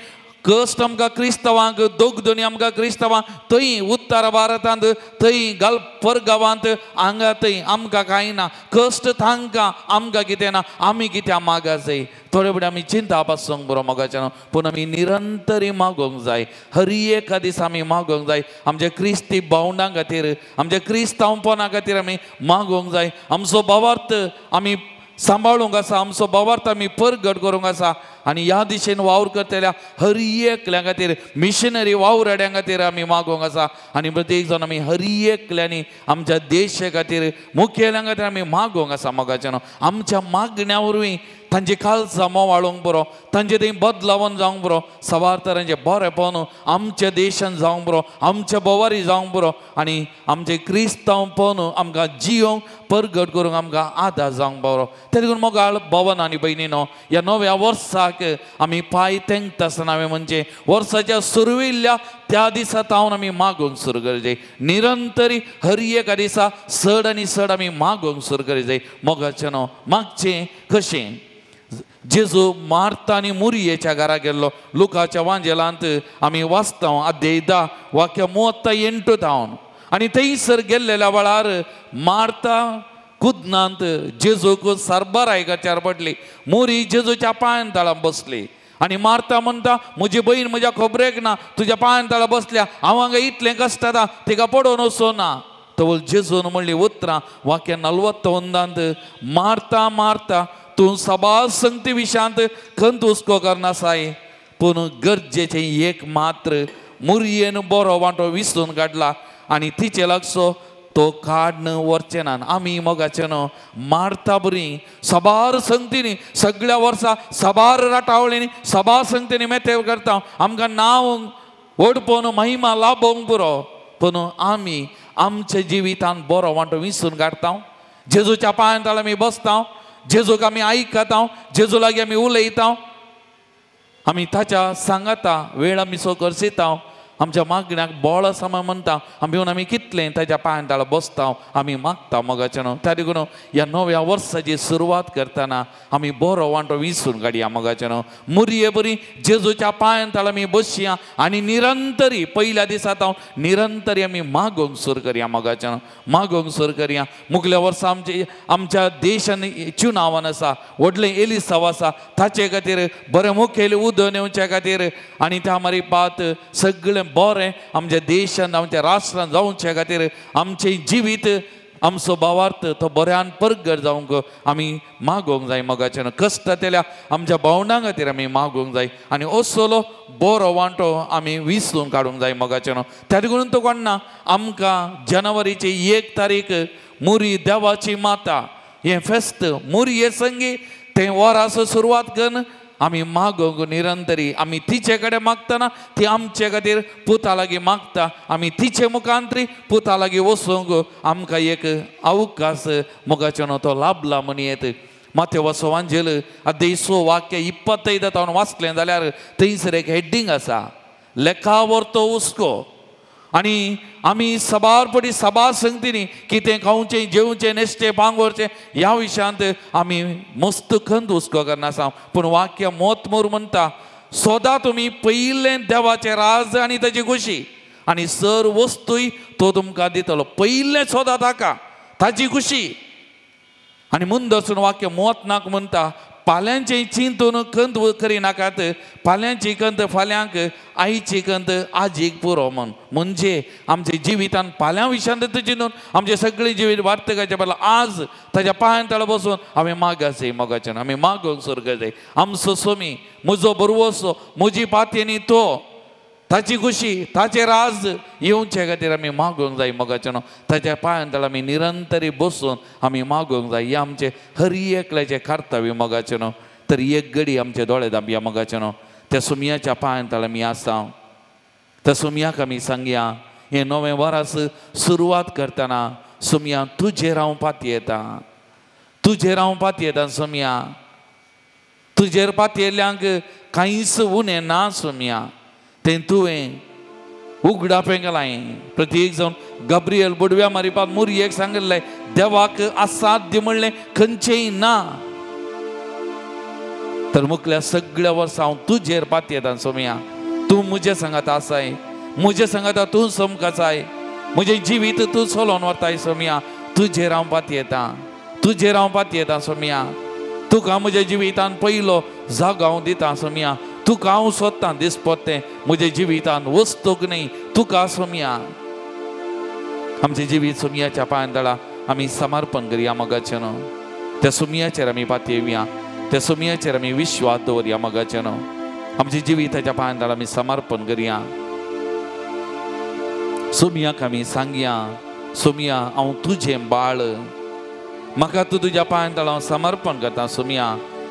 कश्ट आमकां क्रिस्तांवांक दोगदोनी आमकां क्रिस्तांवांक थंय उत्तर भारतांत थंय गालपर गांवांत हांगा थंय आमकां कांय ना. कश्ट तांकां आमकां कितें ना. आमी कित्याक मागा जाय. थोडे फुडें आमी चिंता पासूंक बरो मोगाचें न्हू. पूण आमी निरंतरी मागोंक जाय. हर एका दीस आमी मागोंक जाय. आमच्या क्रिस्ती भावंडां खातीर आमच्या क्रिस्तांवपणा खातीर आमी मागोंक जाय. आमचो भावार्थ आमी सांबाळूंक आसा. आमचो भावार्थ आमी परगट करूंक आसा. आनी ह्या दिशेन वावर करतल्या हर एकल्या खातीर मिशनरी वावराड्यां खातीर आमी मागोंक आसा. आनी प्रत्येक जावन आमी हर एकल्यांनी आमच्या देशा खातीर मुखेल्यां खातीर आमी मागोंक आसा. मोगाचें न्हू. आमच्या मागण्या वरवीं तांचे खालसा मोवाळोवंक बरो. तांचे थंय बदलावन जावंक बरो. सवार्थरांचें बरेंपण आमच्या देशान जावंक बरो. आमच्या बोवारी जावंक बरो. आनी आमचें क्रिस्तांवपण आमकां जियोंक परगट करूंक आमकां आदार जावंक बरो. ते देखून मोगाळ भवन आनी भयणीनो ह्या नव्या वर्साक आमी पांय तेंकता आसतना म्हणजे वर्साच्या सुरविल्ल्या त्या दिसा तावन आमी मागोंक सुरू करूंक जाय. निरंतरी हर एका दिसा चड आनी चड आमी मागोंक सुरू करूंक जाय. मोगाचें न्हू. मागचें कशें. जेजू मार्ता आनी मुरियेच्या घरा गेल्लो. लुकाच्या वांजेलांत आमी वाचता अध्याय 10 वाक्य 38 तावन. आनी थंयसर गेल्लेल्या वेळार मार्ता कुदनांत जेजूक सरबरायकाचेर पडली. मुरी जेजूच्या पांयां तळा बसली. आनी मार्ता म्हणटा म्हजी बहीण म्हज्या खबरेक ना तुज्या पांयां तळा बसल्या. हांव हांगा इतलें कश्ट जाता तिका पडोवन वचोना. तो जेजून म्हणली उतरां वाक्य 41 मार्ता मार्ता तूं सबाल संगती विशयांत खंत हुस्को करनासाय. पूण गरजेचें एक मात्र मुरयेन बरो वांटो विसरून काडला आनी तिचे लागसो तो काडन व्हरचें ना. आमी मोगाचें न्हू. मार्ता बरी सबार संगतीनी सगळ्या वर्सां सबार राटावळींनी सबार संगतीनी मेतेव करता. आमकां नांव ओडपोवन महिमा लाभोवंक बरो. पूण आमी आमच्या जिवितांत बरो वांटो विसरून काडटा. जेजूच्या पांयांतळा आमी बसता, जेजूक आमी आयकता, जेजू लागीं आमी उलयता, आमी ताच्या सांगाता वेळ आमी सो करसिता, आमच्या मागण्याक बोळ आसा म्हणटा आमी कितलें ताच्या पांयांतळा बसता, आमी मागता मोगाचें न्हू. त्या देखून ह्या नव्या वर्साची सुरवात करतना आमी बरो वांटो विसरून काडया मोगाचें न्हू. मुरये बरी जेजूच्या पांयांतळा आमी बसया आनी निरंतरी पहिल्या दिसा निरंतरी आमी मागोंक सुरू करया मोगाचें न्हू. मागोंक सुरू करया. मुगल्या वर्सा आमच्या देशान चुनावान आसा, व्हडलें एलिसांव आसा, ताचे खातीर बरें मुखेल उदक येवचे खातीर आनी त्या मारी पात सगळें बरें आमच्या देशान आमच्या राष्ट्रान जावचे खातीर आमचें जिवीत आमचो भावार्थ तो बऱ्यान परगट जावंक आमी मागोंक जाय मोगाचें. कश्ट येतल्या आमच्या भावंडां खातीर आमी मागोंक जाय आनी असलो बरो वांटो आमी विसरून काडूंक जाय मोगाचें. त्या देखून तो कोणना आमकां जानेवारीची 1 तारीख मुरी देवाची माता हें फेस्त मुरी हे संगी तें वरास सुरवात करून आमी मागोंक निरंतरी आमी तिचे कडेन मागतना ती आमचे खातीर पुता लागीं मागता. आमी तिचे मुखांतरी पुता लागीं वचूंक आमकां एक अवकाश मोगाचें तो लाभला म्हणयेत. माथ्यो वाचोवांजेल अध्याय 6 वाक्य 25 हांव वाचलें जाल्यार थंयसर एक हेडिंग आसा, लेखावर तो हुस्को. आनी आमी सबारपडी सभा संगतींनी कितें खावचें जेवचें न्हेसचें पांगोरचें ह्या विशयांत आमी मस्त खंत हुस्को करना आसा. पूण वाक्य मोतमोर म्हणटा, सोदा तुमी पयलें देवाचें राज आनी ताची खुशी आनी सर वस्तूय तो तुमकां दितलो. पयलें सोदा ताका, ताची खुशी. आनी मुंदरसून वाक्य मोतनाक म्हणटा, फाल्यांचें चिंतून खंत करिनाकात, फाल्यांची खंत फाल्यांक, आयची खंत आजीक पुरो म्हूण. म्हणजे आमच्या जिवितान फाल्यां विशयांत चिंतून आमचें सगळें जिवीत वार्तकाचें बदला आज ताच्या पांयांतळा बसून हांवें मागचें मोगाचें हांवें मागोंक सुरू जाय. आमचो सोमी, म्हजो बरवसो, म्हजी पातयेनी तो, ताची खुशी, ताचे राज येवचे खातीर आमी मागोंक जाय मोगाचें. ताच्या पांयांतळा आमी निरंतरी बसून आमी मागोंक जाय. हें आमचें हर एकल्याचें कर्तव्य मोगाचें. तर एक घडी आमचे दोळे धांपया मोगाचें. त्या सुमयाच्या पांयांतळा आमी आसा, त्या सुमयाक आमी सांगया हें नवें वरास सुरवात करतना, सुमया तुजेर हांव पातयेता, तुजेर हांव पातयेता सुमया. तुजेर पातयेल्ल्यांक कांयच उणें ना सुमया. तें तुवें उगडापें केलां. प्रत्येक जावन गब्रियल बुडव्या मारिपाक मुरयेक सांगलें, देवाक असाध्य म्हणलें खंयचेंय ना. तर मुखल्या सगळ्या वर्सां हांव तुजेर पातयेता सोमया. तूं म्हजे सांगात आसाय, म्हजे सांगात तूं समकाचाय, म्हजें जिवीत तूं चलोवन वताय सोमया. तुजेर हांव पातयेता, तुजेर हांव पातयेता सोमया. तुका म्हज्या जिवितान पयलो जागो हांव दिता सोमया. तुका हांव सोदतां दिसपट्टें म्हज्या जिवितान वस्तूक न्ही, तुका सोमया. आमचें जिवीत सोमयाच्या पांयांतळा आमी समर्पण करया मोगाचें. त्या सोमयाचेर आमी पातयेवया, त्या सोमयाचेर आमी विश्वास दवरया मोगाचें. आमच्या जिविताच्या पांयांतळा आमी समर्पण करया. सोमयाक आमी सांगया, सोमया हांव तुजें बाळ, म्हाका तूं तुज्या पांयांतळा हांव समर्पण करता सोमया.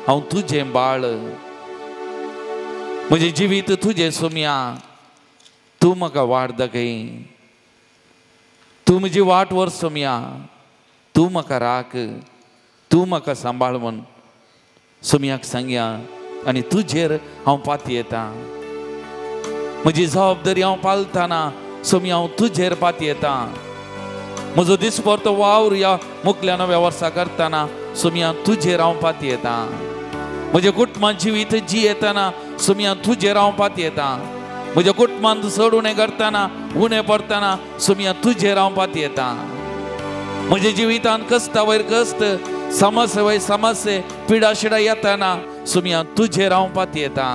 हांव तुजें बाळ, म्हजें जिवीत तुजें सोमया. तूं म्हाका वाट दाखय, तूं म्हजी वाट व्हर सोमया. तूं म्हाका राख, तूं म्हाका सांबाळ म्हूण सोमयाक सांगया. आनी तुजेर हांव पातयेता. म्हजी जबाबदारी हांव पालतना सोमया हांव तुजेर पातयेता. म्हजो दिसभर वावर ह्या मुखल्या नव्या वर्सा करतना सोमया तुजेर हांव पातयेता. म्हज्या कुटुंबांत जिवीत जियेतना सोमया तुजेर हांव पातयेता. म्हज्या कुटुंबांत चड उणें करतना, उणें पडतना सोमया तुजेर हांव पातयेता. म्हज्या जिवितान कश्टा वयर कश्ट, समस्या वयर समस्या, पिडा शिडा येतना सोमया तुजेर हांव पातयेता.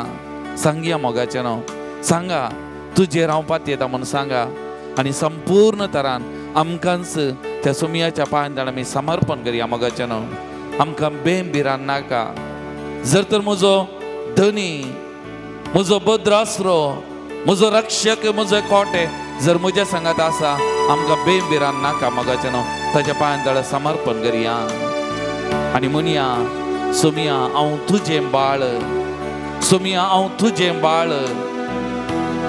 सांगया मोगाचें न्हू, सांगा तुजेर हांव पातयेता म्हूण सांगा. आनी संपूर्ण तरान आमकांच त्या सोमयाच्या पांयांतळा आमी समर्पण करया मोगाचें न्हू. आमकां बेंबिरान नाका. जर तर म्हजो धनी, म्हजो भद्र आसरो, म्हजो रक्षक, म्हजो कोटे जर म्हज्या सांगात आसा, आमकां बेंबिरान नाका मोगाचें न्हू. ताच्या पांयांतळा समर्पण करया आनी म्हणया, सोमया हांव तुजें बाळ, सोमया हांव तुजें बाळ,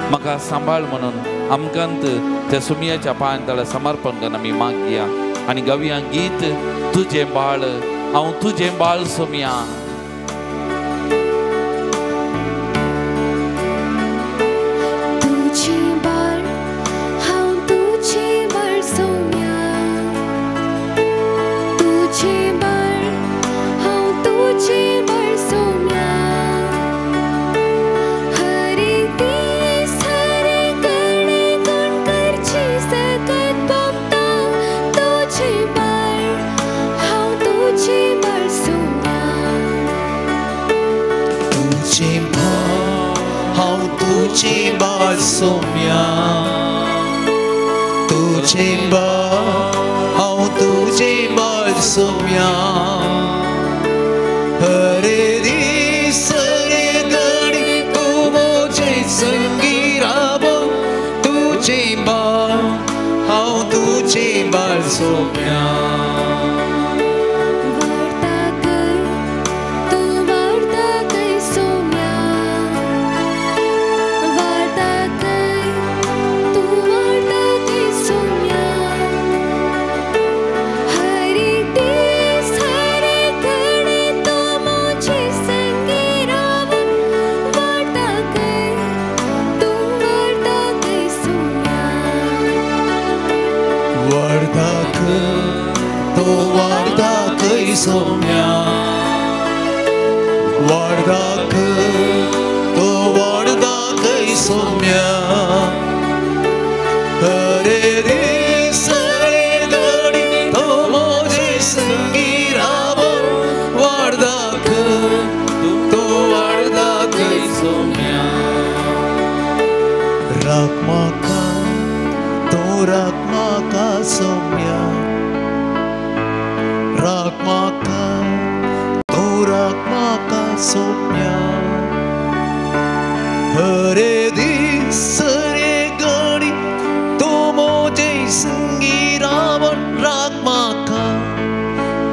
म्हाका सांबाळ म्हणून आमकांत त्या सोमयाच्या पांयांतळा समर्पण करून आमी मागया. आणि गावया गीत तुझे बाळ हांव तुझे बाळ सोम्या. तुझे बाळ सोम्या तुझे बाळ हांव तुझे बाळ सोम्या. हरे दीस रे घडी तू मोजे संगी राब तुझे बाळ हांव तुझे बाळ सोम्या. सोम्या वार्दाक तो वार्दाक सोम्या. हरे दीस रे घडी तो मोजे संगी राब वार्दाक तो वार्दाक सोम्या. राख म्हाका तो राख म्हाका सोम्या. राख म्हाका तो राख म्हाका सोम्या. हरे दीस रे घडी तो मोजे संगी रावण. राख म्हाका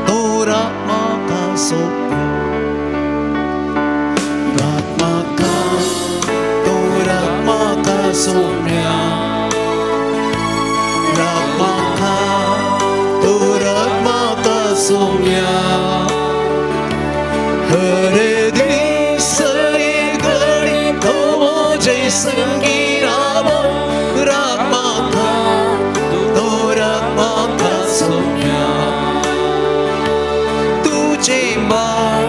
तो राख म्हाका सोम्या. राख म्हाका तो राख म्हाका सोम्या. राख म्हाका तो राख म्हाका सोम्या. हरे दीस रे घडी तो मोजे संगी राब. राख म्हाका तो राख म्हाका सोम्या. तुझे बाळ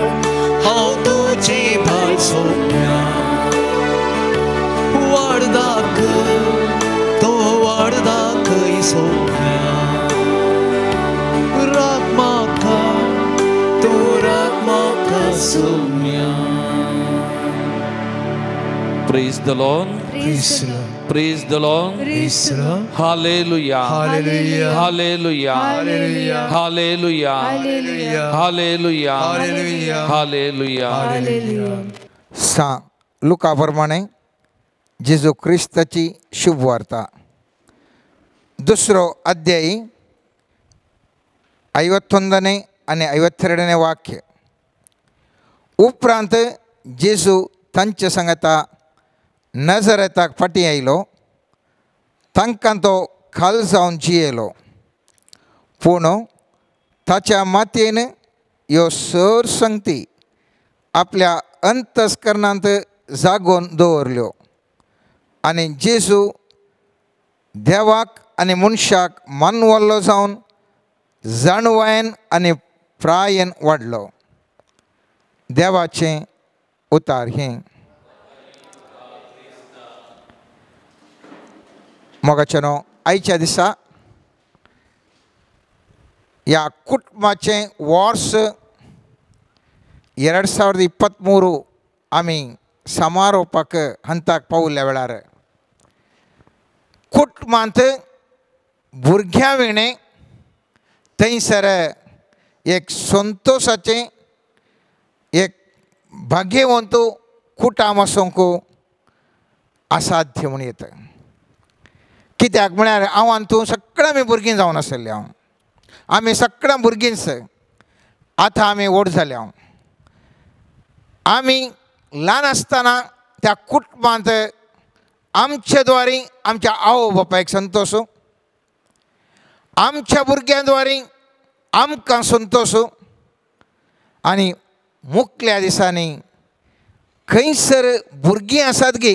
हांव तुझे बाळ सोम्या. वार्दाक तो वार्दाक सोम्या. राख म्हाका तो राख म्हाका Saumya. Praise the Lord. Praise the Lord. Praise the Lord. Praise the Lord. Hallelujah. Hallelujah. Hallelujah. Hallelujah. Hallelujah. Hallelujah. Hallelujah. Hallelujah. Hallelujah. सा लुकाप्रमाणे जेजू ख्रिस्ताची शुभ वार्ता 2रो अध्याय 51ನೇ અને 52ನೇ वाक्य. उपरांत जेजू तांचे संगता नजरेताक फाटी आयलो. तांकां तो खाल जावन जियेलो. पूण ताच्या मातयेन ह्यो सर संगती आपल्या अंतस्करणांत जागोवन दवरल्यो. आनी जेजू देवाक आनी मनशाक मानवल्लो जावन जाणवायेन आनी प्रायेन वाडलो. देवाचें उतार हें. मोगाचेनो आयच्या दिसा ह्या कुटुंबाचें वर्स 2023 आमी समारोपाक हंताक पावल्या वेळार कुटुंबांत भुरग्यां विणे थंयसर एक संतोशाचें एक भाग्यवंत कुटुंब आसूंक असाध्य म्हूण येता. कित्याक म्हळ्यार हांव आनी तूं सगळीं आमी भुरगीं जावन आसलेलीं. आमी सगळीं भुरगींच. आतां आमी व्हड जाल्या. आमी ल्हान आसतना त्या कुटुंबांत आमचे द्वारे आमच्या आवय बापायक संतोश आमच्या भुरग्यांद्वारे आमकां संतोश आनी मुखल्या दिसांनी खंयसर भुरगीं आसात गे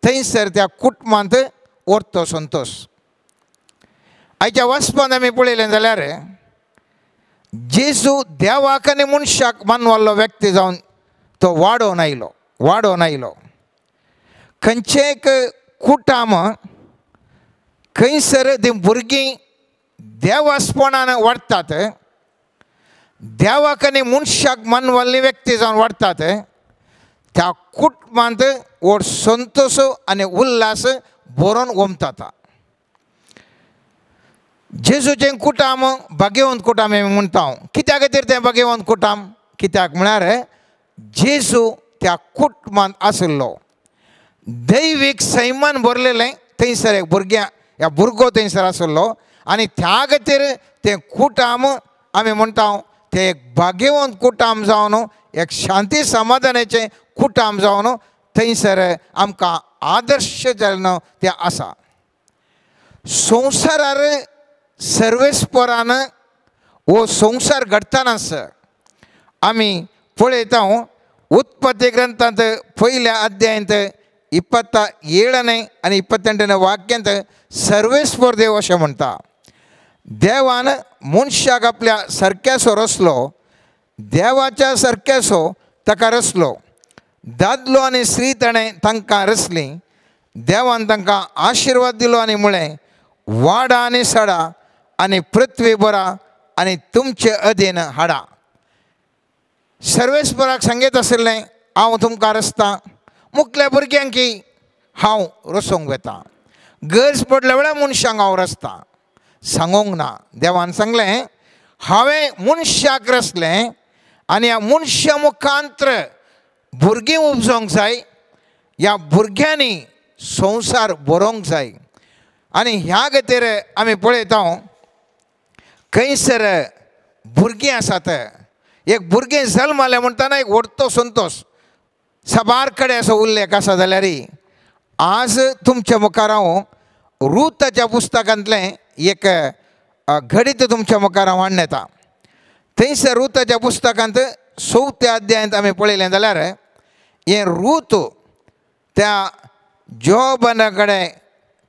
थंयसर त्या कुटुंबांत ओरतो संतोश. आयच्या वाचपांत आमी पळयलें जाल्यार जेजू देवाक आनी मनशाक मानवाल्लो व्यक्ती जावन तो वाडोवन आयलो. खंयचें एक कुटुंब खंयसर ती भुरगीं देवास्पणान वाडटात, देवाक आनी मनशाक मानवाल्ली व्यक्ती जावन वाडटात, त्या कुटुंबांत व्हड संतोश आनी उल्हास भरून वमतात. जेजूचें कुटुंब भाग्यवंत कुटुंब आमी म्हणटा. कित्या खातीर तें भाग्यवंत कुटुंब? कित्याक म्हळ्यार जेजू त्या कुटुंबांत आशिल्लो. दैवीक सैमान भरलेलें थंयसर एक भुरगो थंयसर आशिल्लो आनी त्या खातीर तें कुटुंब आमी म्हणटा तें एक भाग्यवंत कुटुंब जावन एक शांती समाधानाचें कुटुंब जावन थंयसर आमकां आदर्श जावन तें आसा. संवसारार सर्वेस्परान हो संवसार घडटनाच आमी पळयता उत्पत्ती ग्रंथांत पयल्या अध्यायांत 27 आनी 28 वाक्यांत सर्वेस्पर देव अशें म्हणटा. देवान मनशाक आपल्या सारक्यासो रचलो, देवाच्या सारक्यासो ताका रचलो. दादलो आनी स्त्री ताणें तांकां रचलीं. देवान तांकां आशिर्वाद दिलो आनी म्हळें, वाडा आनी सडा आनी पृथ्वी भरा आनी तुमचे अधीन हाडा. सर्वेस्पराक सांगीत आशिल्लें, हांव तुमकां रचतां, मुखल्या भुरग्यांकी हांव रचोंक वेता, गरज पडल्या वेळार मनशांक हांव रचतां. सांगोंक ना. देवान सांगलें, हांवें मनशाक रचलें आनी ह्या मनशा मुखांत्र भुरगीं उपजोंक जाय, ह्या भुरग्यांनी संवसार भरोंक जाय. आनी ह्या खातीर आमी पळयता खंयसर भुरगीं आसात. एक भुरगें जल्मालें म्हणटाना एक व्हडतो संतोश सबार कडेन असो उल्लेख आसा. जाल्यार आज तुमच्या मुखार हांव रुताच्या पुस्तकांतलें एक घडीत तुमच्या मुखार हांव हाडून येता. थंयसर रुताच्या पुस्तकांत 4व्या अध्यायांत आमी पळयलें जाल्यार हें रूत त्या जोबाना कडेन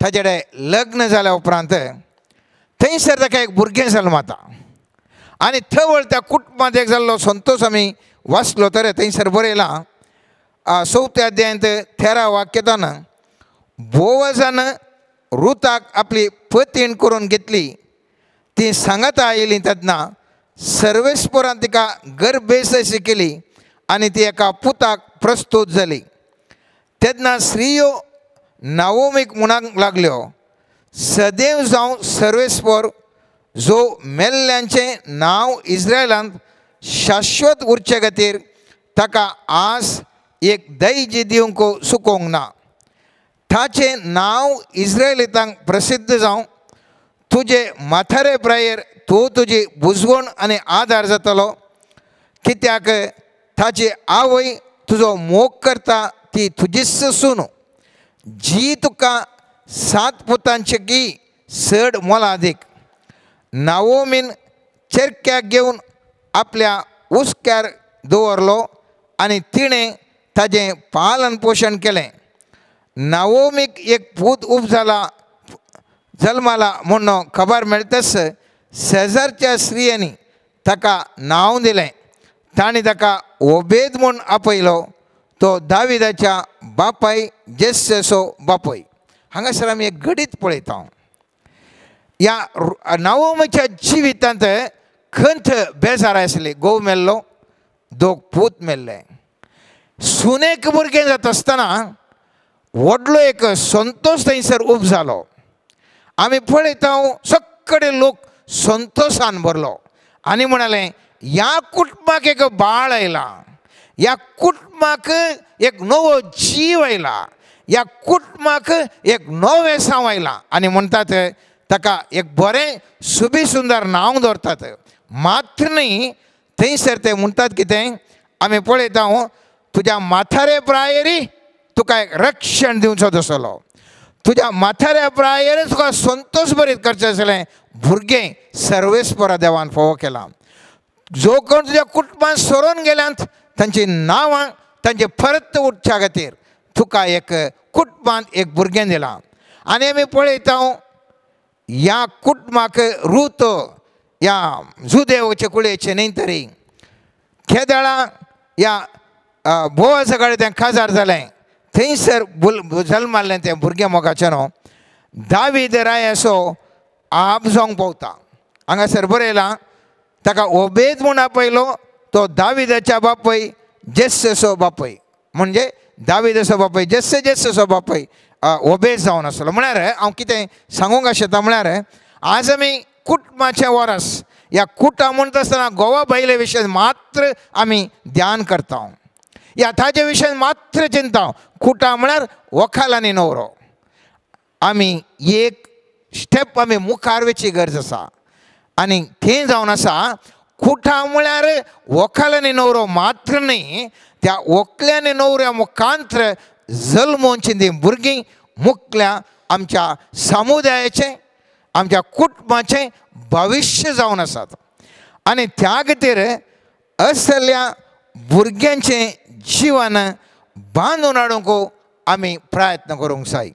ताचे कडेन लग्न जाल्या उपरांत थंयसर ताका एक भुरगें जल्माता आनी थंय त्या कुटुंबांत एक जाल्लो संतोश आमी वाचलो. तर थंयसर बरयलां 4व्या अध्यायांत 13 वाक्यांतान, बोवाजान रुताक आपली पतीण करून घेतली. ती सांगाता आयली तेन्ना सर्वेस्परान तिका गर्भेसय केली आनी ती एका पुताक प्रस्तूत जाली. तेन्ना स्त्रियो नाओमीक म्हणूंक लागल्यो, सदैव जावं सर्वेस्पर जो मेल्ल्यांचें नांव इस्रायलांत शाश्वत उरचे खातीर ताका आज एक दैज दिवंक सुकोवंक ना. ताचें नांव इस्रायलितांक प्रसिद्ध जावं, तुजे माथारे प्रायेर तूं तुजी बुजवण आनी आदार जातलो. कित्याक ताची आवय तुजो मोग करता ती तुजीच सून, जी तुका 7 पुतांचेकी चड मोलादीक. नाओमीन चेरक्याक घेवन आपल्या उस्क्यार दवरलो आनी तिणें ताजें पालन पोशण केलें. नाओमीक एक पूत जल्माला म्हणून खबर मेळटच शेजारच्या स्त्रियांनी ताका नांव दिलें. ताणें ताका ओबेद म्हूण आपयलो, तो दाविदाच्या बापाय जेस्सेचो बापूय. हांगासर आमी एक घडीत पळयता. ह्या नाओमीच्या जिवितांत खंत बेजार आसली. घोव मेल्लो, 2 पूत मेल्ले. सुनेक भुरगें जाता आसतना व्हडलो एक संतोश थंयसर उब जालो. आमी पळयता सगळे लोक संतोशान भरलो आनी म्हणालें, ह्या कुटुंबाक एक बाळ आयला, ह्या कुटुंबाक एक नवो जीव आयला, ह्या कुटुंबाक एक नवें सांव आयला. आनी म्हणटात ताका एक बरें सुबी सुंदर नांव दवरतात. मात्र न्ही, थंयसर ते म्हणटात कितें, आमी पळयता तुज्या माथारे प्रायेरी तुका एक रक्षण दिवचो दसलो, तुज्या म्हाताऱ्या प्रायार तुका संतोष भरीत करचें आसलें. भुरगें सर्वेस्परा देवान फोव केला. जो कोण तुज्या कुटुंबांत सोरोन गेल्यांत तांची नांवां तांचे परत उठच्या खातीर तुका एक कुटुंबांत एक भुरगें दिलां. आनी आमी पळयता ह्या कुटुंबाक रूत ह्या जुदेवाचे कुळेचे न्ही तरी केदाळा ह्या बोवाजा कडेन तें काजार जालें. थंयसर जल्मालें तें भुरगें मोगाचें न्हू. दावीद राय असो आप जावंक पावता. हांगासर बरयलां ताका ओबेद म्हूण आपयलो. तो दाविदाच्या बापय जेस्सो बापय म्हणजे दाविदाचो बापय जेस्सो बापय ओबेद जावन आसलो. म्हळ्यार हांव कितें सांगूंक आशेता म्हळ्यार आज आमी कुटुंबाचें वरस ह्या कुटां म्हणटा आसतना घोवा बायले विशयी मात्र आमी ध्यान करता. ह्या ताजे विशयी मात्र चिंता. कुटां म्हळ्यार व्हंकल आनी न्हवरो. आमी एक स्टेप आमी मुखार वचची गरज आसा. आनी थंय जावन आसा कुटां म्हळ्यार व्हंकल आनी न्हवरो मात्र न्ही, त्या व्हंकल्या आनी न्हवऱ्या मुखांत्र जल्मोवची ती भुरगीं मुखल्या आमच्या समुदायाचें आमच्या कुटुंबाचें भविश्य जावन आसात. आनी त्या खातीर असल्या भुरग्यांचें जिवन बांदून हाडूंक आमी प्रयत्न करूंक जाय.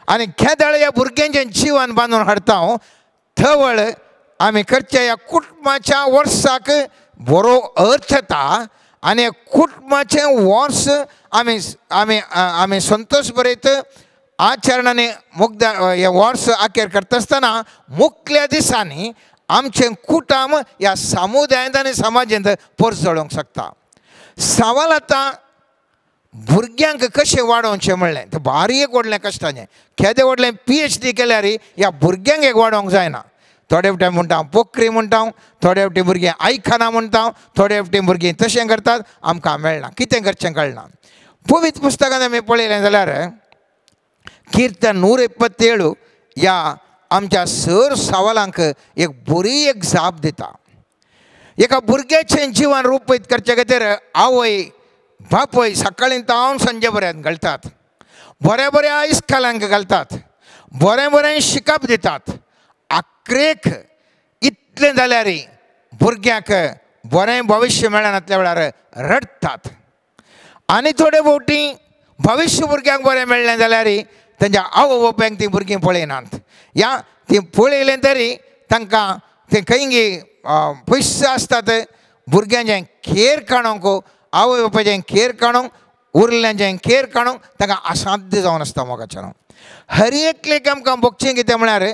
आनी केदाळ ह्या भुरग्यांचें जिवन बांदून हाडटा थवळ आमी करचे ह्या कुटुंबाच्या वर्साक बरो अर्थ येता. आनी कुटुंबाचें वर्स आमी आमी आमी संतोश भरयत आचरणांनी मुग्धा हे वर्स आखेर करता आसतना मुखल्या दिसांनी आमचें कुटुंब ह्या समुदायांत आनी समाजांत परस जळोवंक शकता. सवाल आतां भुरग्यांक कशें वाडोवचें म्हणलें तें बारीक व्हडलें कश्टाचें. केदें व्हडलें PhD केल्यार ह्या भुरग्यांक एक वाडोवंक जायना. थोडे फावटी म्हणटा पोखरी म्हणटा, थोडे फावटी भुरगीं आयकना म्हणटा, थोडे फावटी भुरगीं तशें करतात. आमकां मेळना कितें करचें कळना. पवित्र पुस्तकांत आमी पळयलें जाल्यार कीर्तन 127 ह्या आमच्या सर सवालांक एक बरी एक जाप दिता. एका भुरग्याचें जिवन रुपयत करचे खातीर आवय बापय सकाळीं तावन सांजे पर्यंत घालतात. बऱ्या बऱ्या इस्कॉलांक घालतात. बरें बरें शिकप दितात. आख्रेक इतलें जाल्यार भुरग्याक बरें भविश्य मेळनातल्या वेळार रडतात. आनी थोडे फावटी भविश्य भुरग्यांक बरें मेळ्ळें जाल्यार तांच्या आवय बापायक तीं भुरगीं पळयनात. या तीं पळयलें तरी तांकां तें खंय पयशे आसतात भुरग्यांचें खेर काडूंक आवय बापायचें खेर काडूंक उरल्यांचें खेर काडूंक तांकां असाध्य जावन आसता मोगाचें. हर एकलेक आमकां बगचें कितें म्हळ्यार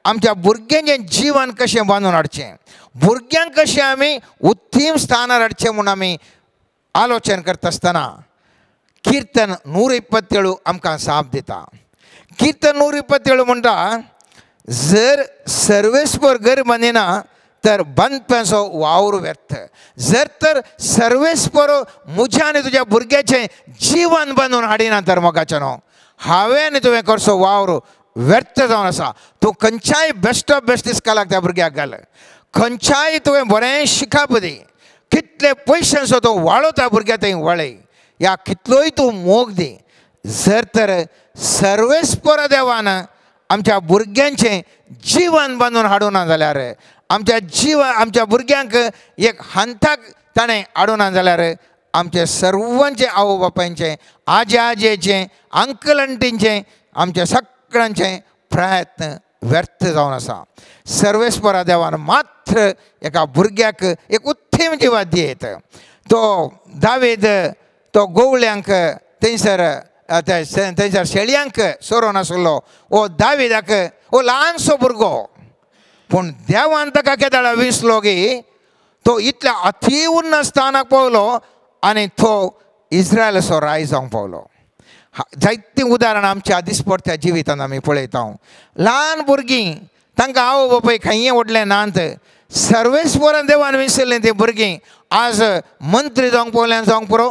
आमच्या भुरग्यांचें जिवन कशें बांदून हाडचें, भुरग्यांक कशें आमी उत्तीम स्थानार हाडचें म्हूण आमी आलोचन करता आसतना कीर्तन 127 आमकां साप दिता. कीर्तन 127 म्हणटा जर सर्वेस्पर घर बांदिना तर बांदप्याचो वावर व्यर्थ. जर तर सर्वेस्पर म्हज्या आनी तुज्या भुरग्याचें जिवन बांदून हाडिना तर मोगाचें न्हू हांवें आनी तुवें करचो वावर व्यर्थ जावन आसा. तूं खंयच्याय बेस्ट ऑफ बेस्ट इस्कॉलाक त्या भुरग्याक घाल, खंयच्याय तुवें बरें शिकप दी, कितले पयशांचो तो वाळो त्या भुरग्याक थंय वळय, या कितलोय तूं मोग दी. जर तर सर्वेस्पर देवान आमच्या भुरग्यांचें जिवन बांदून हाडूना जाल्यार आमच्या भुरग्यांक एक हंताक ताणें हाडूना जाल्यार आमचे सर्वांचे आवय बापायचें आजी आजयेचें अंकल आंटींचें आमच्या सगळ्यांचें प्रयत्न व्यर्थ जावन आसा. सर्वेस्परा देवान मात्र एका भुरग्याक एक उत्तम जिवन दियेत. तो दावीद तो गोवळ्यांक थंयसर शेळयांक सोरोन आसलो. ओ दावीदाक ओ ल्हानसो भुरगो पूण देवान ताका केदाळा विसलो गी तो इतल्या अति उन्न स्थानाक पावलो आनी तो इस्रायलाचो राय जावंक पावलो. जायतीं उदाहरणां आमच्या दिसपट्ट्या जिवितांत आमी पळयता. ल्हान भुरगीं तांकां आवय बापाय खंय व्हडलें नात. सर्वेस्परान देवान विसरलें तीं भुरगीं आज मंत्री जावंक पावल्यान जावंक पुरो,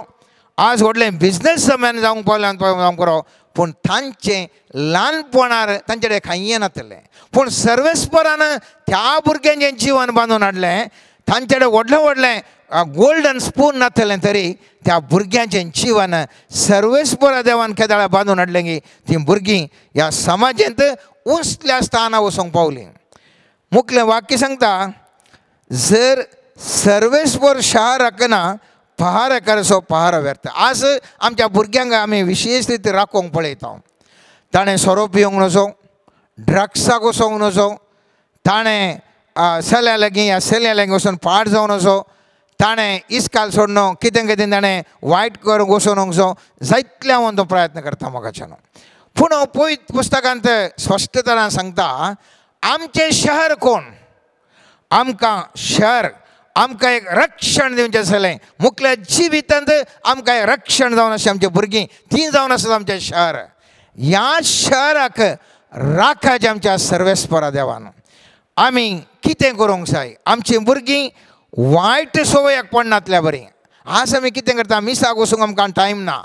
आज व्हडलें बिजनसमॅन जावंक पावल्यान जावंक पुरो, पूण तांचें ल्हानपणार तांचे कडेन खंय नातलें. पूण सर्वेस्परान त्या भुरग्यांचें जिवन बांदून हाडलें. तांचे कडेन व्हडलें व्हडलें गोल्डन स्पून नासलें तरी त्या भुरग्यांचें जिवन सर्वेस्परा देवान केदाळा बांदून हाडलें की ती भुरगीं ह्या समाजांत उंचल्या स्थानार वचूंक पावलीं. मुख्य वाक्य सांगता, जर सर्वेस्पर शार राखना पहार करसो पहार व्यर्थ. आज आमच्या भुरग्यांक आमी विशेश रीती राखोवंक पळयता. ताणें सोरो पिवंक नजो, ड्रग्साक वचोंक नजो, ताणें चल्या लागीं ह्या चल्या लागीं वचून पाड जावन नजो, ताणें इस्काल सोडनो, कितें कितें ताणें वायट करूंक वचूंक नजो, जायतल्या हांव तो प्रयत्न करता मोगाच्यान. पूण हांव पयत पुस्तकांत स्पश्टतरान सांगता, आमचें शहर कोण? आमकां शहर आमकां एक रक्षण दिवचें जालें. मुख्य जिवितांत आमकां एक रक्षण जावन अशें आमचीं भुरगीं तीं जावन आसात आमचें शहर. ह्या शहराक राखाचें आमच्या सर्वेस्परा देवान. आमी कितें करूंक जाय? आमचीं भुरगीं वायट सवयाक पडनातल्या बरीं. आज आमी कितें करता, मिसाक वचूंक आमकां टायम ना.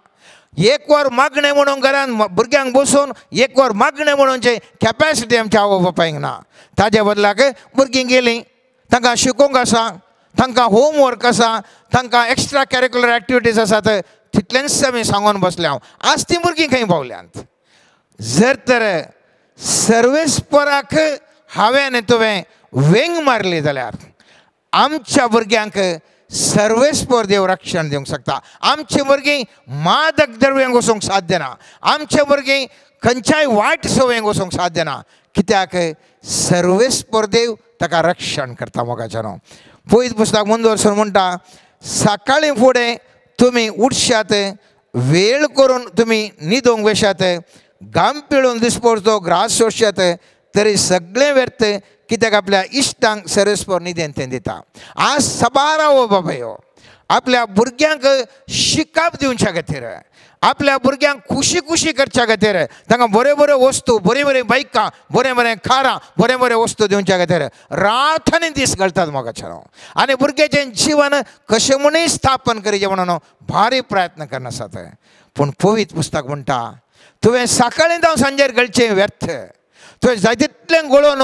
एक वर मागणें म्हणून घरान भुरग्यांक बसून एक वर मागणें म्हणूनचे कॅपॅसिटी आमच्या आवय बापायक ना. ताजे बदलाक भुरगीं गेलीं, तांकां शिकोवंक आसा, तांकां होमवर्क आसा, तांकां एक्स्ट्रा कॅरिक्युलर एक्टिविटीज आसात, तितलेंच आमी सांगून बसले. हांव आज तीं भुरगीं खंय पावल्यांत? जर तर सर्वेस्पराक हांवें तुवें वेंग मारली जाल्यार आमच्या भुरग्यांक सर्वेस्पर देव रक्षण दिवंक शकता. आमची भुरगीं मादक द्रव्यांक वचूंक साध्य ना. आमचे भुरगीं खंयच्याय वायट सवयेंक वचूंक साध्य ना. कित्याक सर्वेस्पर देव ताका रक्षण करता. मोगाच्यान पयत पुस्तक मुंदरसून म्हणटा, सकाळीं फुडें तुमी उठशात, वेळ करून तुमी न्हिदोंक वेशात, घाम पिळून दिसपरतो ग्रास सोडशात, तरी सगळें व्यर्थ, कित्याक आपल्या इश्टांक सर्वेस्पर न्हिदेन तें दिता. आज सबारा हो बाबायो, आपल्या भुरग्यांक शिकप दिवच्या खातीर, आपल्या भुरग्यांक खुशी खुशी करच्या खातीर, तांकां बऱ्यो बऱ्यो वस्तू, बरीं बरीं बायकां, बरें बरें खारां, बरें बरें वस्तू दिवच्या खातीर रात आनी दीस घालतात मोगाच्यान. आनी भुरग्याचें जिवन कशें म्हणून स्थापन करीचें म्हणून भारी प्रयत्न करनासात. पूण पवित्र पुस्तक म्हणटा, तुवें सकाळीं जावं सांजेर घालचें व्यर्थ. तुवें जाय तितलें गळोवन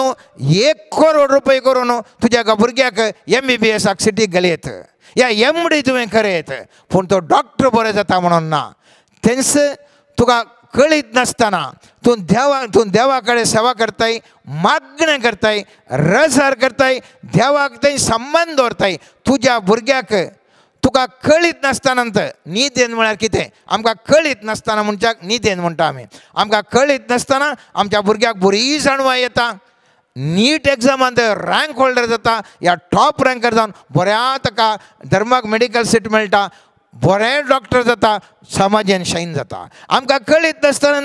1 करोड रुपये करून तुज्या भुरग्याक MBBSाक सिटीक घालयत, या MD तुवें करयत, पूण तो डॉक्टर बरो जाता म्हणून ना. थंयच तुका कळीत नासतना तूं देवा कडेन सेवा करताय, मागणें करताय, रजार करताय, देवाक थंय संबंद दवरताय. तुज्या भुरग्याक तुका कळीत नासतना न्हिदेन म्हळ्यार कितें? आमकां कळीत नासतना मनशाक न्हिदेन म्हणटा आमी. आमकां कळीत नासतना आमच्या भुरग्याक बरी जाणवाय येता, नीट एग्जामांत रँक होल्डर जाता, या टॉप रँकर जावन बऱ्या ताका धर्माक मेडिकल सीट मेळटा, बरें डॉक्टर जाता, समाजान शायन जाता. आमकां कळीत नासतना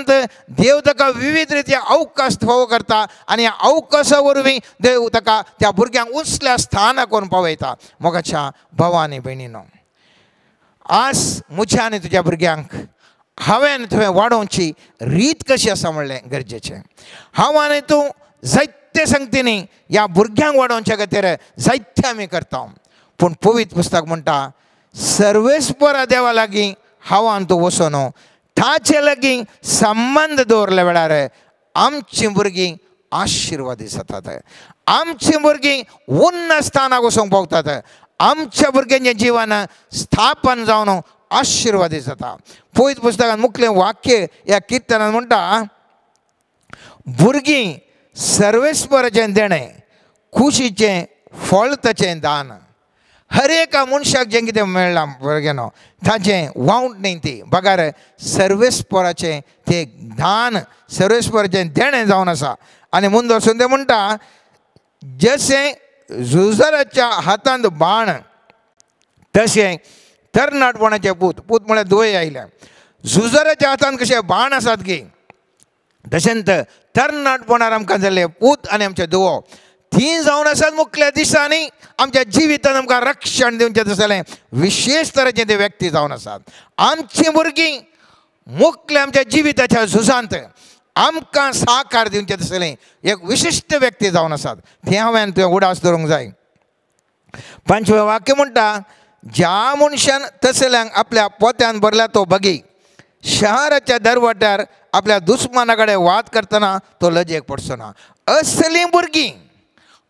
देव ताका विविध रित्या अवकाश फावो करता, आनी ह्या अवकाशा वरवीं देव ताका त्या भुरग्यांक उंचल्या स्थानाक व्हरून पावयता. मोगाच्या भावांनी भयणीनो, आज म्हज्या आनी तुज्या भुरग्यांक हांवें तुवें वाडोवची रीत कशी आसा म्हणलें गरजेचें. हांव आनी तूं जायते संगतींनी ह्या भुरग्यांक वाडोवच्या खातीर जायते आमी करता. पूण पवित्र पुस्तक म्हणटा, सर्वेस्परा देवा लागीं हांव आनी तूं वचून ताचे लागीं संबंद दवरल्या वेळार आमचीं भुरगीं आशिर्वादीत जातात. आमचीं भुरगीं उन्न स्थानाक वचूंक पावतात. आमच्या भुरग्यांचें जिवन स्थापन जावन आशिर्वादीत जाता. पवित्र पुस्तकांत मुख्य वाक्य ह्या किर्तनांत म्हणटा, भुरगीं सर्वेस्पराचें देणें, खुशीचें फळ ताचें दान. हर एका मनशाक जें कितें मेळ्ळां भुरग्यानो ताचें वावंट न्ही ती बगार सर्वेस्पराचें तें दान, सर्वेस्पराचें देणें जावन आसा. आनी म्हूण वचून तें म्हणटा, जशें झुजाराच्या हातांत बाण तशें तरणाटपणाचें पूत म्हळ्यार दुयें आयल्या. झुजाराच्या हातांत कशें बाण आसात गी, तशेंच तरणाटपणान आमकां जाल्लें पूत आनी आमचें दुवो तीं जावन आसात. मुख्य दिसांनी आमच्या जिवितांत आमकां रक्षण दिवचें जाल्यार विशेश तरेचें ते व्यक्ती जावन आसात. आमचीं भुरगीं मुख्य आमच्या जिविताच्या झुजांत आमकां सहकार दिवचें जाल्यार एक विशिश्ट व्यक्ती जावन आसात. तें हांवें तुवें उडास धरूंक जाय. 5वें वाक्य म्हणटा, ज्या मनशान तसल्यांक आपल्या पोत्यान भरला तो बगी, शहराच्या दरवट्यार आपल्या दुस्माना कडेन वाद करतना तो लजेक पडचो ना. असलीं भुरगीं,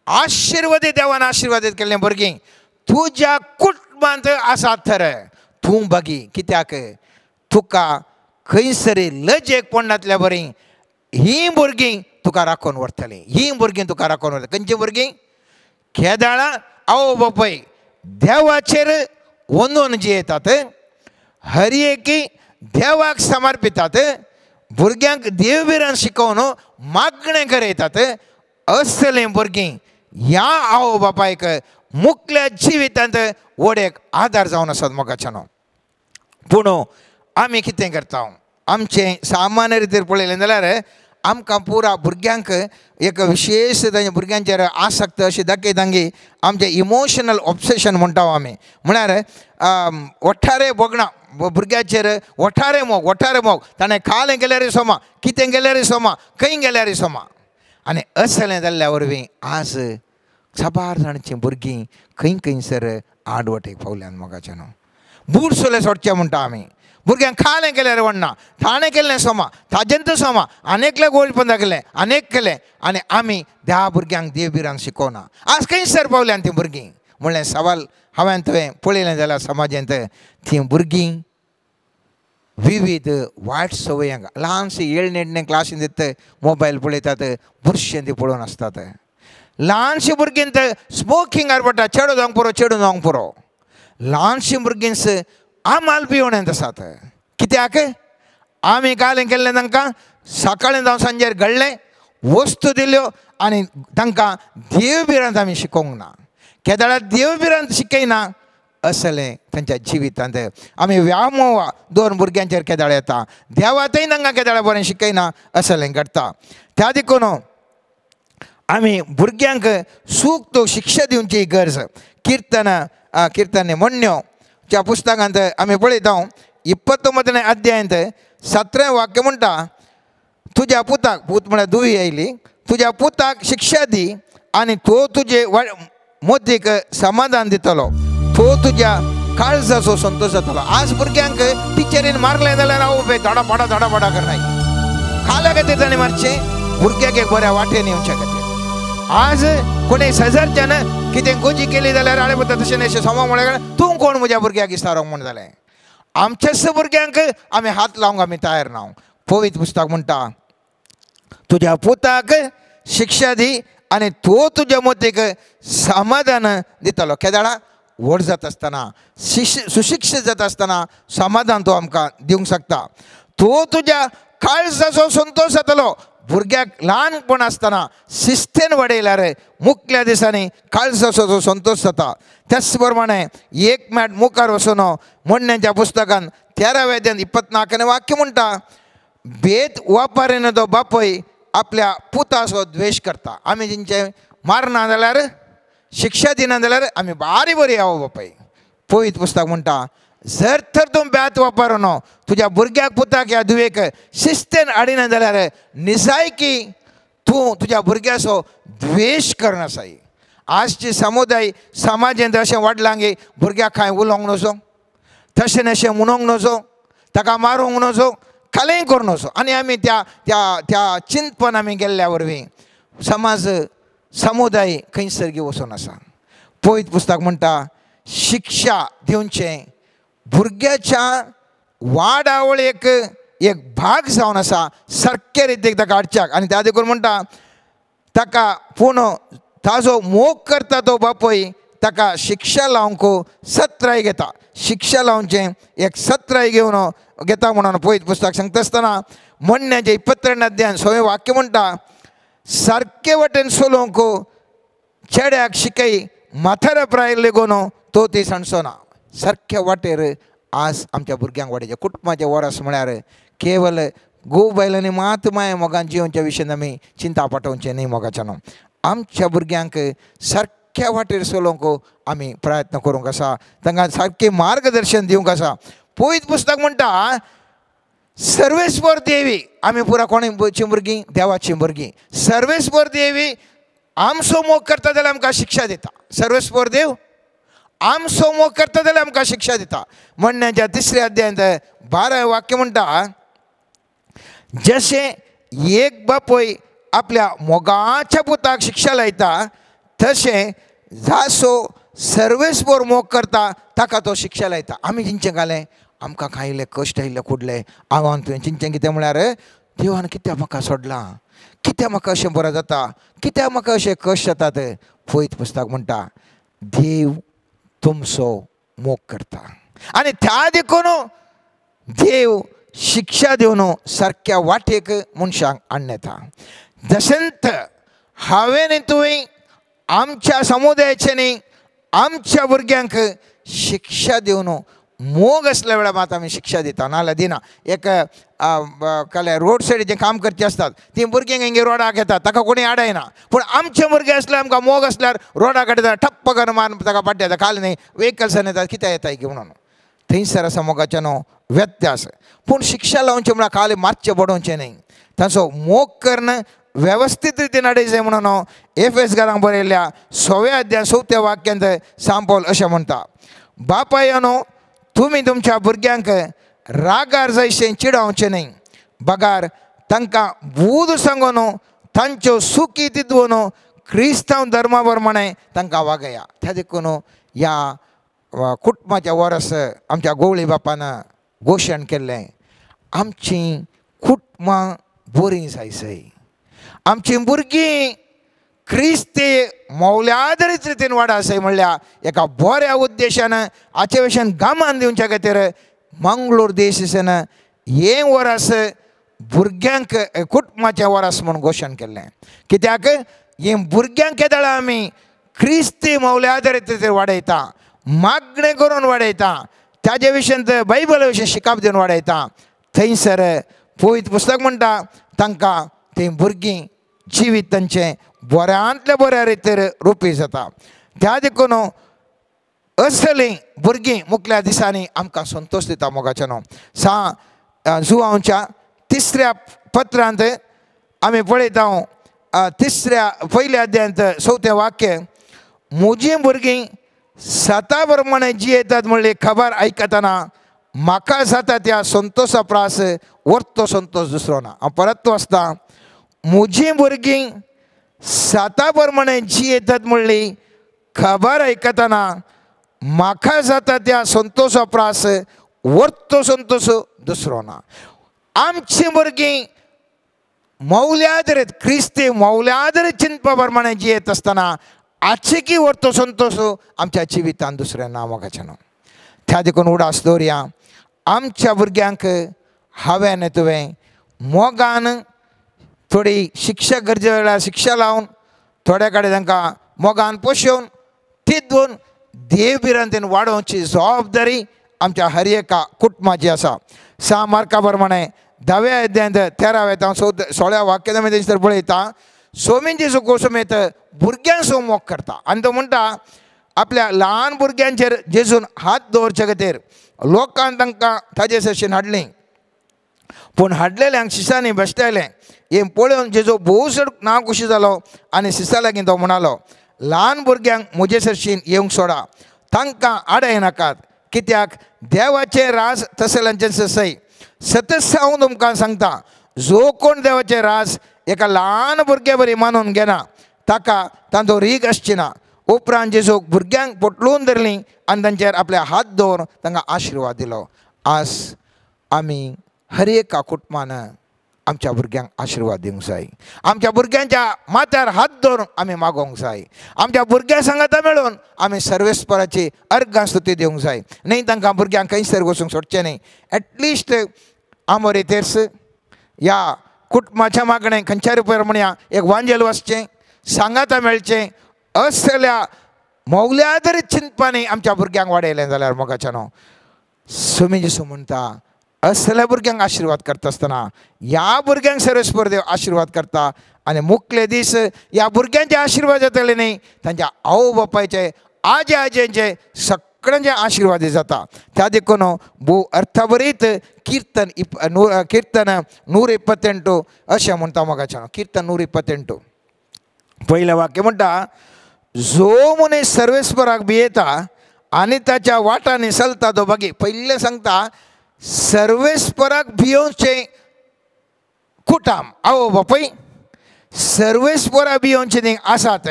आशिर्वादीत देवान आशिर्वादीत केल्लीं भुरगीं तुज्या कुटुंबांत आसा तर तूं बगी कित्याक तुका खंयसरी लजेक पडनातल्या बरी ही भुरगीं तुका राखून व्हरतलीं, ही भुरगीं तुका राखून व्हरतलीं. खंयचीं भुरगीं? केदाळां आवय बापूय देवाचेर वंदून जियेतात, हरएकी देवाक समर्पितात, भुरग्यांक देवबिरान शिकोवन मागणें करयतात. असलें भुरगीं ह्या आवय बापायक मुखल्या जिवितांत वडेक आदार जावन आसात मोगाच्यान. पूण आमी कितें करता? आमचें सामान्य रितीर पळयलें जाल्यार आमकां पुरा भुरग्यांक एक विशेश तांच्या भुरग्यांचेर आसक्त अशी दाखयतांगी आमचें इमोशनल ऑब्सेशन म्हणटा आमी. म्हळ्यार ओठारे बोगणा भुरग्याचेर ओठारे मोग ताणें खालें गेल्यार सोमा, कितें गेल्यार सोमा, खंय गेल्यार सोमा. आनी असलें जाल्ल्या वरवीं आज साबार जाणांचीं भुरगीं खंयसर आडवटेक पावल्यान मोगाच्यान. बूट सोले सोडचे म्हणटा आमी. भुरग्यांक खालें गेल्यार वडना, ताणें केल्लें सोमा, ताजेंत सोमा, आनेकले गोळपण दाखयलें, आनेक केलें, आनी आमी ह्या भुरग्यांक देवबिरान शिकोवना. आज खंयसर पावल्यान तीं भुरगीं म्हणलें सवाल हांवें तुवें पळयलें जाल्यार समाजांत तीं भुरगीं विविध वायट संवयांक ल्हानशी येळनेडणे क्लासीन दिता मोबायल पळयतात, बुरशें तीं पळोवन आसतात. ल्हानशीं भुरगीं स्मोकिंगार पडटा, चेडो जावंक पुरो. ल्हानशीं भुरगींच आमाल पिवण्यांत आसात. कित्याक? आमी कालें केल्लें तांकां सकाळीं जावं सांजेर घडलें वस्तू दिल्यो आनी तांकां देवबिरांत आमी शिकोवंक ना. केदाळां देवबिरांत शिकयना असलें तांच्या जिवितांत. आमी व्यामोव दोन भुरग्यांचेर केदाळ येता, देवातय तांकां केदाळां बरें शिकयना असलें घडटा. त्या देखून आमी भुरग्यांक सूक्त शिक्षा दिवची गरज. कीर्तन म्हणण्यो च्या पुस्तकांत आमी पळयता 29वें अध्यायांत 17वें वाक्य म्हणटा, तुज्या पुताक, पूत म्हळ्यार धुवी आयली, तुज्या पुताक शिक्षा दी आनी तो तुजे मोतीक समाधान दितलो, तो तुज्या काळजाचो संतोश जातलो. आज भुरग्यांक टिचरीन मारलें जाल्यार हांव धडापडा करनाय. खाल्या खातीर ताणें मारचें, भुरग्याक एक बऱ्या वाटेन येवच्या खातीर. आज कोणी शेजारच्यान कितें गोजी केली जाल्यार आळे पडटा तशें अशें सोमा म्हळ्यार तूं कोण म्हज्या भुरग्याक इस्तारोंक म्हण जालें. आमच्याच भुरग्यांक आमी हात लावंक आमी तयार ना. पवित्र पुस्तक म्हणटा, तुज्या पुताक शिक्षा दी आनी तो तुज्या मोतीक समाधान दितलो. केदाळा व्हड जाता आसतना, सुशिक्षीत जाता आसतना समाधान तो आमकां दिवंक शकता. तो तुज्या काळजाचो संतोश जातलो. भुरग्याक ल्हानपण आसतना शिस्तेन वाडयल्यार मुखल्या दिसांनी काळजाचो संतोश जाता. त्याच प्रमाणे एक मॅट मुखार वचून म्हणण्याच्या पुस्तकान 13वें अध्यायान 24वें वाक्य म्हणटा, भेद वापारीन तो बापूय आपल्या पुताचो द्वेश करता. आमी जेंचे मारना जाल्यार शिक्षा दिना जाल्यार आमी बारी बरी आवय बापूय. पवित्र पुस्तक म्हणटा, जर तर तूं बेत वापरून तुज्या भुरग्याक पुताक ह्या दुवेक शिस्तेन हाडिना जाल्यार निजायकी तूं तुज्या भुरग्याचो द्वेश करनासाय. आजची समुदाय समाजांत अशें वाडलां की भुरग्याक कांय उलोवंक नजो, तशें नशें म्हणूंक नजो, ताका मारूंक नजो, खालेंय करूं नजो. आनी आमी त्या त्या त्या चिंतपण आमी गेल्ल्या वरवीं समाज समुदाय खंयसर वचून आसा. पवित्र पुस्तक म्हणटा, शिक्षा दिवचें भुरग्याच्या वाडावळेक एक भाग जावन आसा सारके रितीक ताका हाडच्याक. आनी त्या देखून म्हणटा, ताका पूण ताजो मोग करता तो बापूय ताका शिक्षा लावंक सत्राय घेता. शिक्षा लावचें एक सत्राय घेवन घेता म्हणून पवित्र पुस्तक सांगता आसतना म्हणण्याचें 22वें अध्यायान 6वें वाक्य म्हणटा, सारके वाटेन चलोवंक चेड्याक शिकय, माथाराप्राय लेगून तो ती सांडचो. सारक्या वाटेर आज आमच्या भुरग्यांक वाडयचे. कुटुंबाचे वरस म्हळ्यार केवल घोव बायलांनी मात माय मोगान जिवच्या विशयान आमी चिंता पाठोवचें न्ही मोगाच्यान. आमच्या भुरग्यांक सारक्या वाटेर चलोवंक आमी प्रयत्न करूंक आसा, तांकां सारकें मार्गदर्शन दिवंक आसा. पवित्र पुस्तक म्हणटा, सर्वेस्वर देवी, आमी पुरा कोणाची भुरगीं? देवाची भुरगीं. सर्वेस्वर देवी आमचो मोग करता जाल्यार आमकां शिक्षा दिता. सर्वेस्वर देव आमचो मोग करता जाल्यार आमकां शिक्षा दिता. म्हणण्याच्या 3ऱ्या अध्यायांत 12वें वाक्य म्हणटा, जशें एक बापूय आपल्या मोगाच्या पुताक शिक्षा लायता, तशें जासो सर्वेस्वर मोग करता ताका तो शिक्षा लायता. आमी जिंचे घालें आमकां खायले कश्ट आयिल्ले कुडले आव्हान तुवें चिंचें कितें म्हळ्यार देवान कित्याक म्हाका सोडलां, कित्याक म्हाका अशें बरें जाता, कित्याक म्हाका अशें कश्ट जातात. पळयत पुस्तक म्हणटा देव तुमचो मोग करता आनी त्या देखून देव शिक्षा दिवन सारक्या वाटेक मनशांक हाडून येता. जशेंत हांवें आनी तुवें आमच्या समुदायाचे न्ही आमच्या भुरग्यांक शिक्षा दिवन मोग असल्या वेळार मात आमी शिक्षा दिता नाल्यार दिना. एक कळ्ळें रोड सायडीचें काम करचें आसतात ती भुरग्यांक हिंगे रोडाक येतात ताका कोणी आडायना. पूण आमचे भुरगे असल्यार आमकां मोग असल्यार रोडाक येता ठप्प करून मारून ताका पाड्डेता काल न्ही वेहिकल्सान येतात कित्याक येताय की म्हणून. थंयसर आसा मोगाचें न्हू व्यत्यास. पूण शिक्षा लावचें म्हळ्यार खाली मातशें बडोवचें न्ही. ताचो मोग करणं व्यवस्थीत रितीन हाडयचें म्हणून एफेसकारांक बरयल्ल्या 6व्या अध्याय 4थ्या वाक्यांत सांत पौल अशें म्हणटा बापायनो तुमी तुमच्या भुरग्यांक रागार जैशें चिडावचें न्ही. बगार तांकां बूद सांगून तांच्यो सुकी तिदवून क्रिस्तांव धर्मा प्रमाणे तांकां वागया. त्या देखून ह्या कुटुंबाच्या वरस आमच्या गवळी बापान घोशण केल्लें आमचीं कुटुंबां बरीं जायसय. आमचीं भुरगीं क्रिस्ती मौल्याधारीत रितीन वाडासय म्हणल्यार एका बऱ्या उद्देशान हाचे भशेन गामान दिवच्या खातीर मंगळूर देशान हें वरस भुरग्यांक कुटुंबाचें वरस म्हूण घोशण केल्लें. कित्याक हें भुरग्यांक केदळा आमी क्रिस्ती मौल्याधारीत रितीन वाडयता, मागणें करून वाडयता, ताजे विशयी बायबला विशीं शिकप दिवन वाडयता. थंयसर पवित्र पुस्तक म्हणटा तांकां तीं भुरगीं जिवीत तांचें बऱ्यांतल्या बऱ्या रितीन रुपी जाता. त्या देखून असलीं भुरगीं मुखल्या दिसांनी आमकां संतोश दिता मोगाचें न्हू. जुआंवच्या 3ऱ्या पत्रांत आमी पळयता 1ल्या अध्यायांत 4थें वाक्य म्हजीं भुरगीं सता प्रमाणे जियेतात म्हणली खबर आयकतना म्हाका जाता त्या संतोशा प्रास वर्तो संतोश दुसरो ना. हांव परत वाचता म्हजीं भुरगीं सता प्रमाणे जियेतात म्हणली खबर आयकतना म्हाका जाता त्या संतोशा प्रास वर्तो संतोश दुसरो ना. आमचीं भुरगीं मौल्याधारीत क्रिस्ती मौल्याधारीत चिंतपा प्रमाणे जियेत आसतना आचिकी वर्तो संतोश आमच्या जिवितान दुसरें ना मोगाचें न्हू. त्या देखून उडास दवरया आमच्या भुरग्यांक हांवें आनी तुवें मोगान थोडी शिक्षा गरजे वेळार शिक्षा लावन थोड्या कडेन तांकां मोगान पोशोवन तिदवून देव बिरांतीन वाडोवची जबाबदारी आमच्या हर एका कुटुंबाची आसा. 6 मार्का प्रमाणे 10व्या अध्यायांत 13व्या 16व्या वाक्यान आमी थंयसर पळयता सोमींची सुको समेत भुरग्यांक सो मोग करता आनी तो म्हणटा आपल्या ल्हान भुरग्यांचेर जेजून हात दवरचे खातीर लोकांन तांकां ताजे सशेन हाडलीं. पूण हाडलेल्यांक शिसांनी बेश्टायलें. हें पळोवन जेजो भोव चड नांव खुशी जालो आनी शिसा लागीं तो म्हणालो ल्हान भुरग्यांक म्हजे सरशीन येवंक सोडा, तांकां आडाय नाकात, कित्याक देवाचें राज तसल्यांचें ससय. सतत हांव तुमकां सांगता जो कोण देवाचें राज एका ल्हान भुरगे बरी मानून घेना ताका तांचो रीग आसची ना. उपरांत जेजूक भुरग्यांक पोटलून धरलीं आनी तांचेर आपले हात दवरून तांकां आशिर्वाद दिलो. आज आमी हर एका कुटुंबान आमच्या भुरग्यांक आशिर्वाद दिवंक जाय. आमच्या भुरग्यांच्या माथ्यार हात दवरून आमी मागोवंक जाय. आमच्या भुरग्यां सांगाता मेळून आमी सर्वेस्पराची अर्गां स्तुती दिवंक जाय. न्ही तांकां भुरग्यांक खंयसर वचूंक सोडचें न्ही. एटलिस्ट आमोरे तेर्स ह्या कुटुंबाच्या मागणें खंयच्याय म्हणया एक वांजेल वाचचें सांगाता मेळचें असल्या मौल्याधारीत चिंतपांनी आमच्या भुरग्यांक वाडयलें जाल्यार मोगाचें न्हू. सुमी जेसू म्हणटा असल्या भुरग्यांक आशिर्वाद करता आसतना ह्या भुरग्यांक सर्वेस्पर देव आशिर्वाद करता आनी मुखले दीस ह्या भुरग्यांचे आशिर्वाद जातले न्ही तांच्या आवय बापायचे आजे आजयेंचे सगळ्यांचे आशिर्वाद जाता. त्या देखून भोव अर्थभरीत कीर्तन 128 अशें म्हणटा मोगाचें कीर्तन 128 पयलें वाक्य म्हणटा जो मनीस सर्वेस्पराक भियेता आनी ताच्या वाटांनी चलता तो बागी. पयलें सांगता सर्वेस्पराक भियोवचें कुटाम आवय बापूय सर्वेस्परा भियोवचें न्ही आसात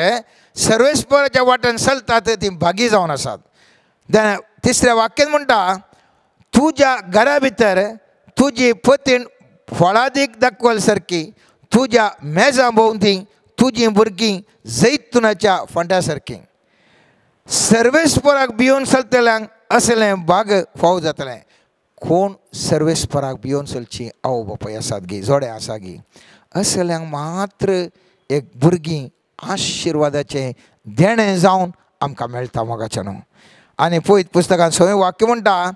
सर्वेस्पराच्या वाट्यान चलतात ती भागी जावन आसात. तिसऱ्या वाक्यात म्हणटा तुज्या घरा भितर तुजी पतीण फळादीक दाखवल सारकी, तुज्या मेजा भोंवती तुजीं भुरगीं जैतुनाच्या फंड्या सारकी. सर्वेस्पराक भियोन चलतल्यांक असलें भाग फाव जातलें. कोण सर्वेस्पराक भियोन चलची आवय बापाय आसात गी, जोडे आसा गी, असल्यांक मात्र एक भुरगीं आशिर्वादाचें देणें जावन आमकां मेळटा मोगाच्या न्हू. आनी पळयत पुस्तकांत 6वें वाक्य म्हणटा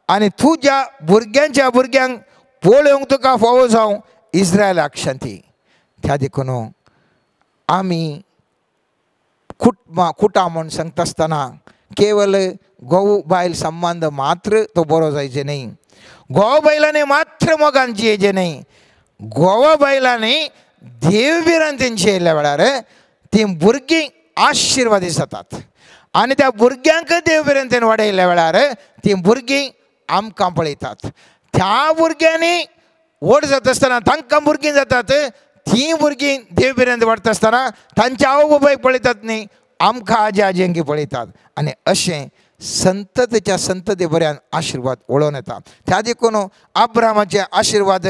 आनी तुज्या भुरग्यांच्या भुरग्यांक पळोवंक तुका फावो जावं इस्रायलाक शांती. त्या देखून आमी कुटां म्हूण सांगता आसतना केवल घोव बायल संबंध मात्र तो बरो जायचे न्ही, घोव बायलांनी मात्र मोगान जियेचें न्ही, घोवा बायलांनी देवबिरांतीन जियेल्या वेळार तीं भुरगीं आशिर्वादीत जातात. आनी त्या भुरग्यांक देवबिरांतीन वाडयल्या वेळार तीं भुरगीं आमकां पळयतात. त्या भुरग्यांनी व्हड जाता आसतना तांकां भुरगीं जातात, तीं भुरगीं देवबिरांत वाडटा आसतना तांच्या आवय बापायक पळयतात न्ही, आमकां आजी आजयेंकी पळयतात. आनी अशें संततेच्या संतते बऱ्यान आशिर्वाद वळोवन येता. त्या देखून अब्रामाचे आशिर्वाद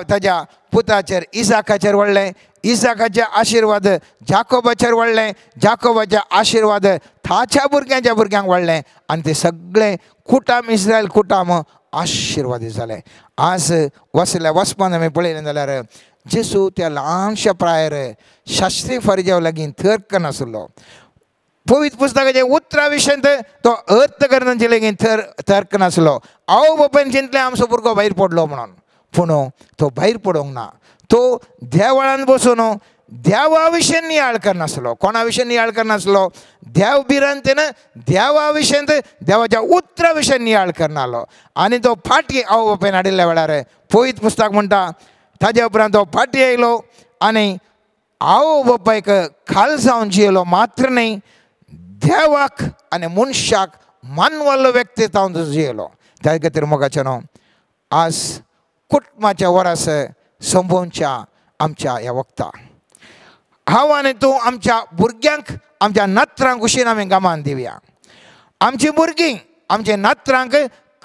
ताच्या पुताचेर इसाकाचेर वळ्ळे, इसाकाचे आशिर्वाद जाकोबाचेर वळ्ळे, जाकोबाचे आशिर्वाद ताच्या भुरग्यांच्या भुरग्यांक वळ्ळे आनी ते सगळे कुटाम इस्रायल कुटाम आशिर्वादीत जाले. आज वचपान आमी पळयलें जाल्यार जेसू त्या ल्हानशा प्रायर शास्त्री फरिजाव लागीं तर्क नासलो. पवित्र पुस्तकाचे उतरा विशयंत तो अर्थ करनाचे लेगीत तर्क नासलो. आवय बापायन चिंतलें आमचो भुरगो भायर पडलो म्हणून, पूण तो भायर पडोंक ना. तो देवळान बसून देवा विशयी नियाळ करनासलो. कोणा विशयी नियाळ करनासलो? देव बिरांतीन देवा विशयंत देवाच्या उतरा विशयी नियाळ करनालो. आनी तो फाटी आवय बापायन हाडिल्ल्या वेळार पवित्र पुस्तक म्हणटा ताजे उपरांत तो फाटी येयलो आनी आवय बापायक खाल जावन जियेलो मात्र न्ही, देवाक आनी मनशाक मानवल्लो व्यक्ती जावन जियेलो. त्या खातीर मोगाचें न्हू, आज कुटुंबाच्या वरास संभोवच्या आमच्या ह्या वक्ता हांव आनी तूं आमच्या भुरग्यांक आमच्या नातरांक कुशीन आमी गमान दिवया. आमची भुरगीं आमच्या नातरांक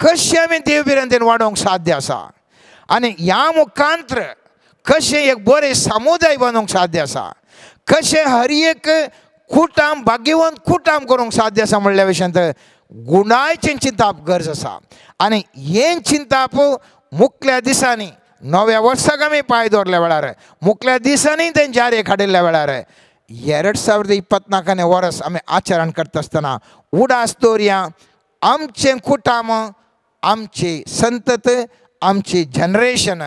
कशें आमी देवबिरांतीन वाडोवंक साध्य आसा आनी ह्या मुखांत्र कशें एक बरें समुदाय बांदूंक साध्य आसा, कशें हर एक कुटाम भाग्यवंत कुटाम करूंक साध्य आसा म्हणल्या विशयंत गुणायचें चिंताप गरज आसा. आनी हें चिंताप मुखल्या दिसांनी नव्या वर्साक आमी पांय दवरल्या वेळार मुखल्या दिसांनी तें जारेक हाडिल्ल्या वेळार 2024 वर्स आमी आचरण करता आसतना उडास दवरया. आमचें कुटाम, आमची संतत, आमची जनरेशन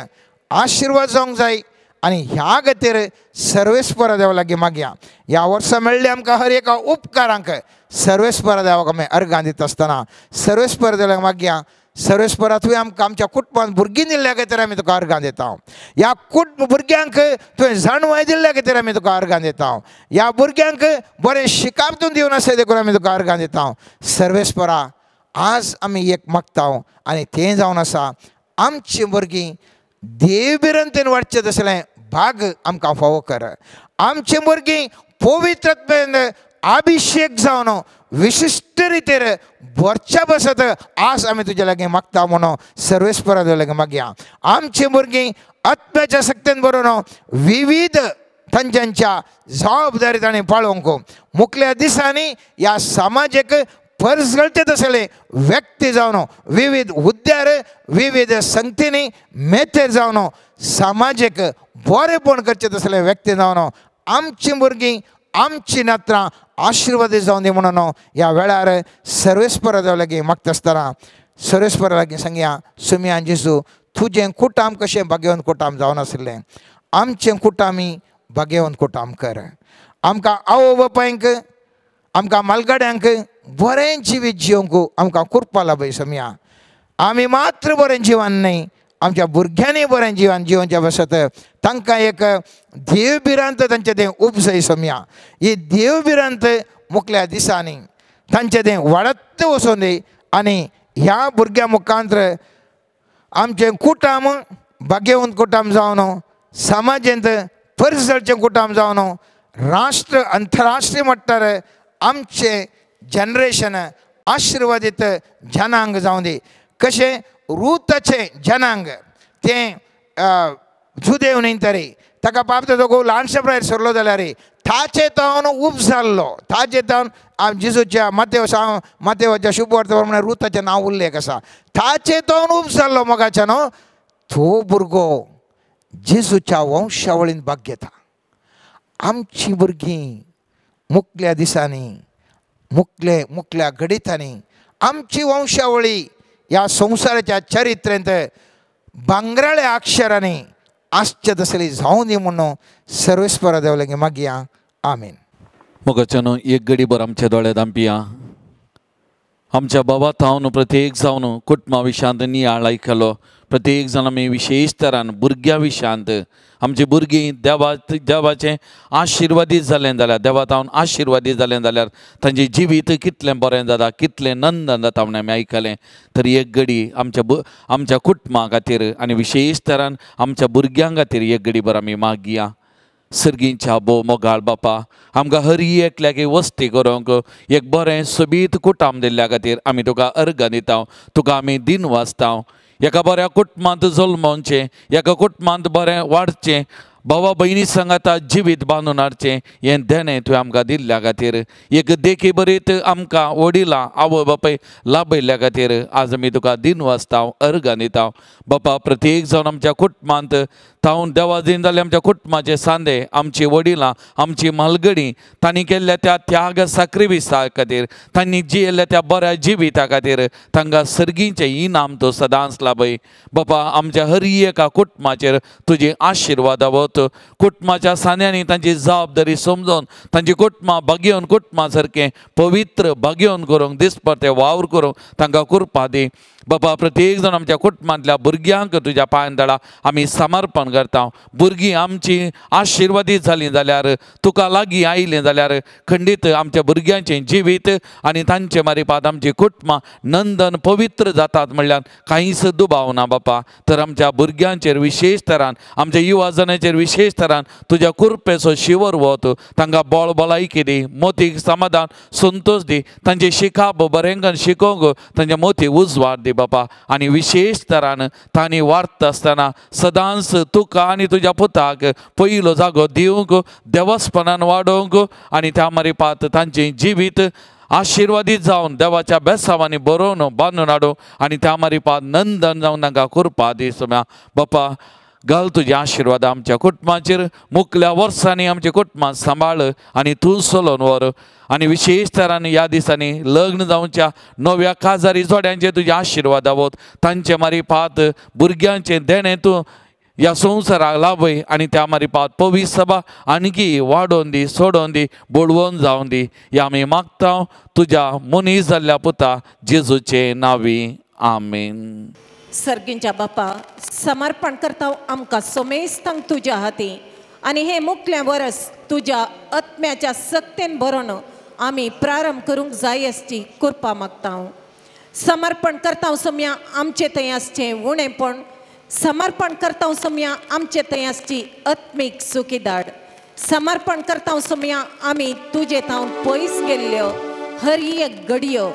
आशिर्वाद जावंक जाय. आनी ह्या खातीर सर्वेस्परा देवा लागीं मागया. ह्या वर्सा मेळ्ळे आमकां हर एका उपकारांक सर्वेस्परा देवाक आमी अर्गां दिता आसतना सर्वेस्परा देवाक मागया. सर्वेस्परा तुवें आमकां आमच्या कुटुंबांत भुरगीं दिल्ल्या खातीर आमी तुका अर्गां दिता. ह्या भुरग्यांक तुवें जाणवाय दिल्ल्या खातीर आमी तुका अर्गां दिता. ह्या भुरग्यांक बरें शिकाप तूं दिवन आसा देखून आमी तुका अर्गां दिता. सर्वेस्परा आज आमी एक मागता आनी तें जावन आसा आमची भुरगीं देवबिरांतीन वाडचें तसलें भाग आमकां फावो कर. आमची भुरगीं पवित्रत्वेन अभिषेक जावन विशिश्ट रितीर भरच्या बसत आज आमी तुजे लागीं मागता म्हणून सर्वेस्परा देवा लागीं मागया. आमची भुरगीं आत्म्याच्या शक्तीन बरोवन विविध तांच्या जबाबदारी तांणी पाळोवंक मुखल्या दिसांनी ह्या समाजाक परस तसले व्यक्ती जावन विविध हुद्द्यार विविध संगतींनी मेथेर जावन समाजाक बरेपण करचें तसले व्यक्ती जावन आमची भुरगीं आमची नात्रां आशिर्वादीत जावन दी म्हणून ह्या वेळार सर्वेस्परा देवा लागीं मागता आसतना सर्वेस्परा लागीं सांगया सुमयान जेजू तुजें कुटाम कशें भाग्यवंत कुटाम जावन आशिल्लें आमचें कुटामी भाग्यवंत कुटाम कर. आमकां आवय बापायंक आमकां मालगाड्यांक बरें जिवीत जियोंक आमकां कुरपा लाभय समया. आमी मात्र बरें जिवन न्ही, आमच्या भुरग्यांनी बरें जिवन जिवोवच्या बसत तांकां एक देवबिरांत तांचें तें उपजय समया. ही देवबिरांत मुखल्या दिसांनी तांचें तें वाडत वचून दी आनी ह्या भुरग्यां मुखांत्र आमचें कुटाम भाग्यवंत कुटाम जावन समाजांत परिसरचें कुटाम जावन राष्ट्र अंतरराष्ट्रीय मट्टार आमचें जनरेशन आशिर्वादीत जनांग जावं दी. कशें रुताचे जनांग तें जुदेव न्ही तरी ताका पावता तो ल्हानशे प्रायर सरलो जाल्यार ताचे तावन उब जाल्लो. ताचे तावन जेजूच्या मातेवाच्या शुभवार्ता प्रमाणे रुताचें नांव उल्लेख आसा. ताचे तावन उब जाल्लो मोगाच्यान तो भुरगो जेजूच्या वंशावळीन भाग घेता. आमची भुरगीं मुखल्या दिसांनी मुखल्या घडितांनी आमची वंशावळी ह्या संवसाराच्या चरित्रेंत भांगराळ्या अक्षरांनी आसचे तसली जावं दी म्हणून सर्वेस्परा देवले मागया. आमीन. मोगाच्यान एक घडी भर आमच्या दोळ्या धांपिया. आमच्या बाबा थावन प्रत्येक जावन कुटुंबा विशांत नियाळ आयकलो. प्रत्येक जाण आमी विशेश तरान भुरग्यां विशांत आमची भुरगीं देवाचें आशिर्वादीत जालें जाल्यार देवा थावन आशिर्वादीत जालें जाल्यार तांचें जिवीत कितलें बरें जाता, कितलें नंदन जाता म्हणून आमी आयकलें. तरी एक घडी आमच्या कुटुंबा खातीर आनी विशेश तरान आमच्या भुरग्यां खातीर एक घडी भर आमी मागया. सर्गींच्या भोव मोगाळ बापा, आमकां हर एकल्याक वस्ती करूंक एक बरें सोबीत कुटुंब दिल्ल्या खातीर आमी तुका अर्घ दिता. तुका आमी दिन वाचता. एका बऱ्या कुटुंबांत जल्मोवचें, एका कुटुंबांत बरें वाडचें, भावा भयणी सांगात जिवीत बांदून हाडचें हें देणें तुवें आमकां दिल्ल्या खातीर. एक देखी बरीत आमकां वडिलां आवय बापाय लाभयल्ल्या खातीर आज आमी तुका दिन वाचता, अर्घ दिता. बापा प्रत्येक जावन आमच्या कुटुंबांत थावन देवा दिन जाल्ले आमच्या कुटुंबाचे सांदे, आमची वडिलां, आमची मालगडी, तांणी केल्ल्या त्या त्याग साक्रिफिसा खातीर, तांणी जियेल्ल्या त्या बऱ्या जिविता खातीर तांकां सर्गीचें इनाम तूं सदांच लाभय. बापा आमच्या हर एका कुटुंबाचेर तुजी आशिर्वाद आवत. कुटुंबाच्या सांद्यांनी तांची जबाबदारी समजून तांची कुटुंबां भाग्यवन कुटुंबा सारकें पवित्र भाग्यवन करूंक दिसपरते वावर करूंक तांकां कृपा दी. बापा प्रत्येक जाण आमच्या कुटुंबांतल्या भुरग्यांक तुज्या पांयांतळा आमी समर्पण करता. भुरगीं आमची आशिर्वादीत जालीं जाल्यार, तुका लागीं आयलीं जाल्यार खंडीत आमच्या भुरग्यांचें जिवीत आनी तांचे मारिपात आमची कुटुंबां नंदन पवित्र जातात म्हणल्यार कांयच दुबाव ना बापा. तर आमच्या भुरग्यांचेर विशेष तरान, आमच्या युवा जनांचेर विशेष तरान तुज्या कृपेचो शिवर वत. तांकां बळ भलायकी दी, मोतीक समाधान संतोश दी, तांचे शिकाप बरेंकन शिकोवंक तांचे मोती उजवाड दी बापा. आनी विशेष तरान तांणी वाडटा आसतना सदांच तुका आनी तुज्या पुताक पयलो जागो दिवंक, देवस्थानान वाडोवंक आनी त्या मारिपात तांचें जिवीत आशिर्वादीत जावन देवाच्या बेसांवांनी बरोवन बांदून हाडूं आनी त्या मारिपात नंदन जावन तांकां कृपा दी सोम्या. बापा घाल तुजे आशिर्वाद आमच्या कुटुंबाचेर. मुखल्या वर्सांनी आमच्या कुटुंबां सांबाळ आनी तूं चलोवन व्हर. आनी विशेष तरान ह्या दिसांनी लग्न जावच्या नव्या काजारी जोड्यांचेर तुजे आशिर्वाद आवत. तांचे मारिपात भुरग्यांचें देणें तूं ह्या संवसाराक लाभय आनी त्या मारिपात पवित्र सभा आणकी वाडोवन दी, सोडोवन दी, बुडवून जावन दी. ह्या आमी मागता तुज्या मनीस जाल्ल्या पुता जेजूचे नांवी. आमीन. सर्गींच्या बापा समर्पण करता आमकां सोमेस्तांक तुज्या हाती आनी हे मुखलें वर्स तुज्या आत्म्याच्या सक्तेन भरोवन आमी प्रारंभ करूंक जाय आसची कृपा मागता. समर्पण करता सोम्या आमचे थंय आसचें उणेंपण, समर्पण करता सोम्या आमचे थंय आसची आत्मीक सुखीदाड, समर्पण करता सोम्या आमी तुजे थावन पयस गेल्ल्यो हर एक घडयो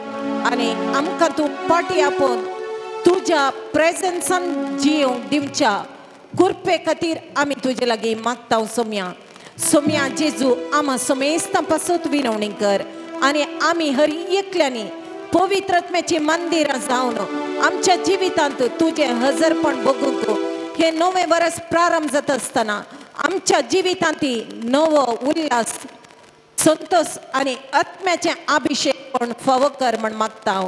आनी आमकां तूं पाटी आपोवन तुज्या प्रेझन्सान जियोंक दिवच्या कृपे खातीर आमी तुजे लागीं मागता सोम्या जेजू आमा सोमेस्तां पासत विनवणी कर आनी आमी हर एकल्यांनी पवित्र आत्म्याची मंदिरां जावन आमच्या जिवितांत तुजें हजरपण बगूंक हे नवें वर्स प्रारंभ जाता आसतना आमच्या जिवितांत नवो उल्हास, संतोष आनी आत्म्याचें अभिषेक पण फावो कर म्हण मागता.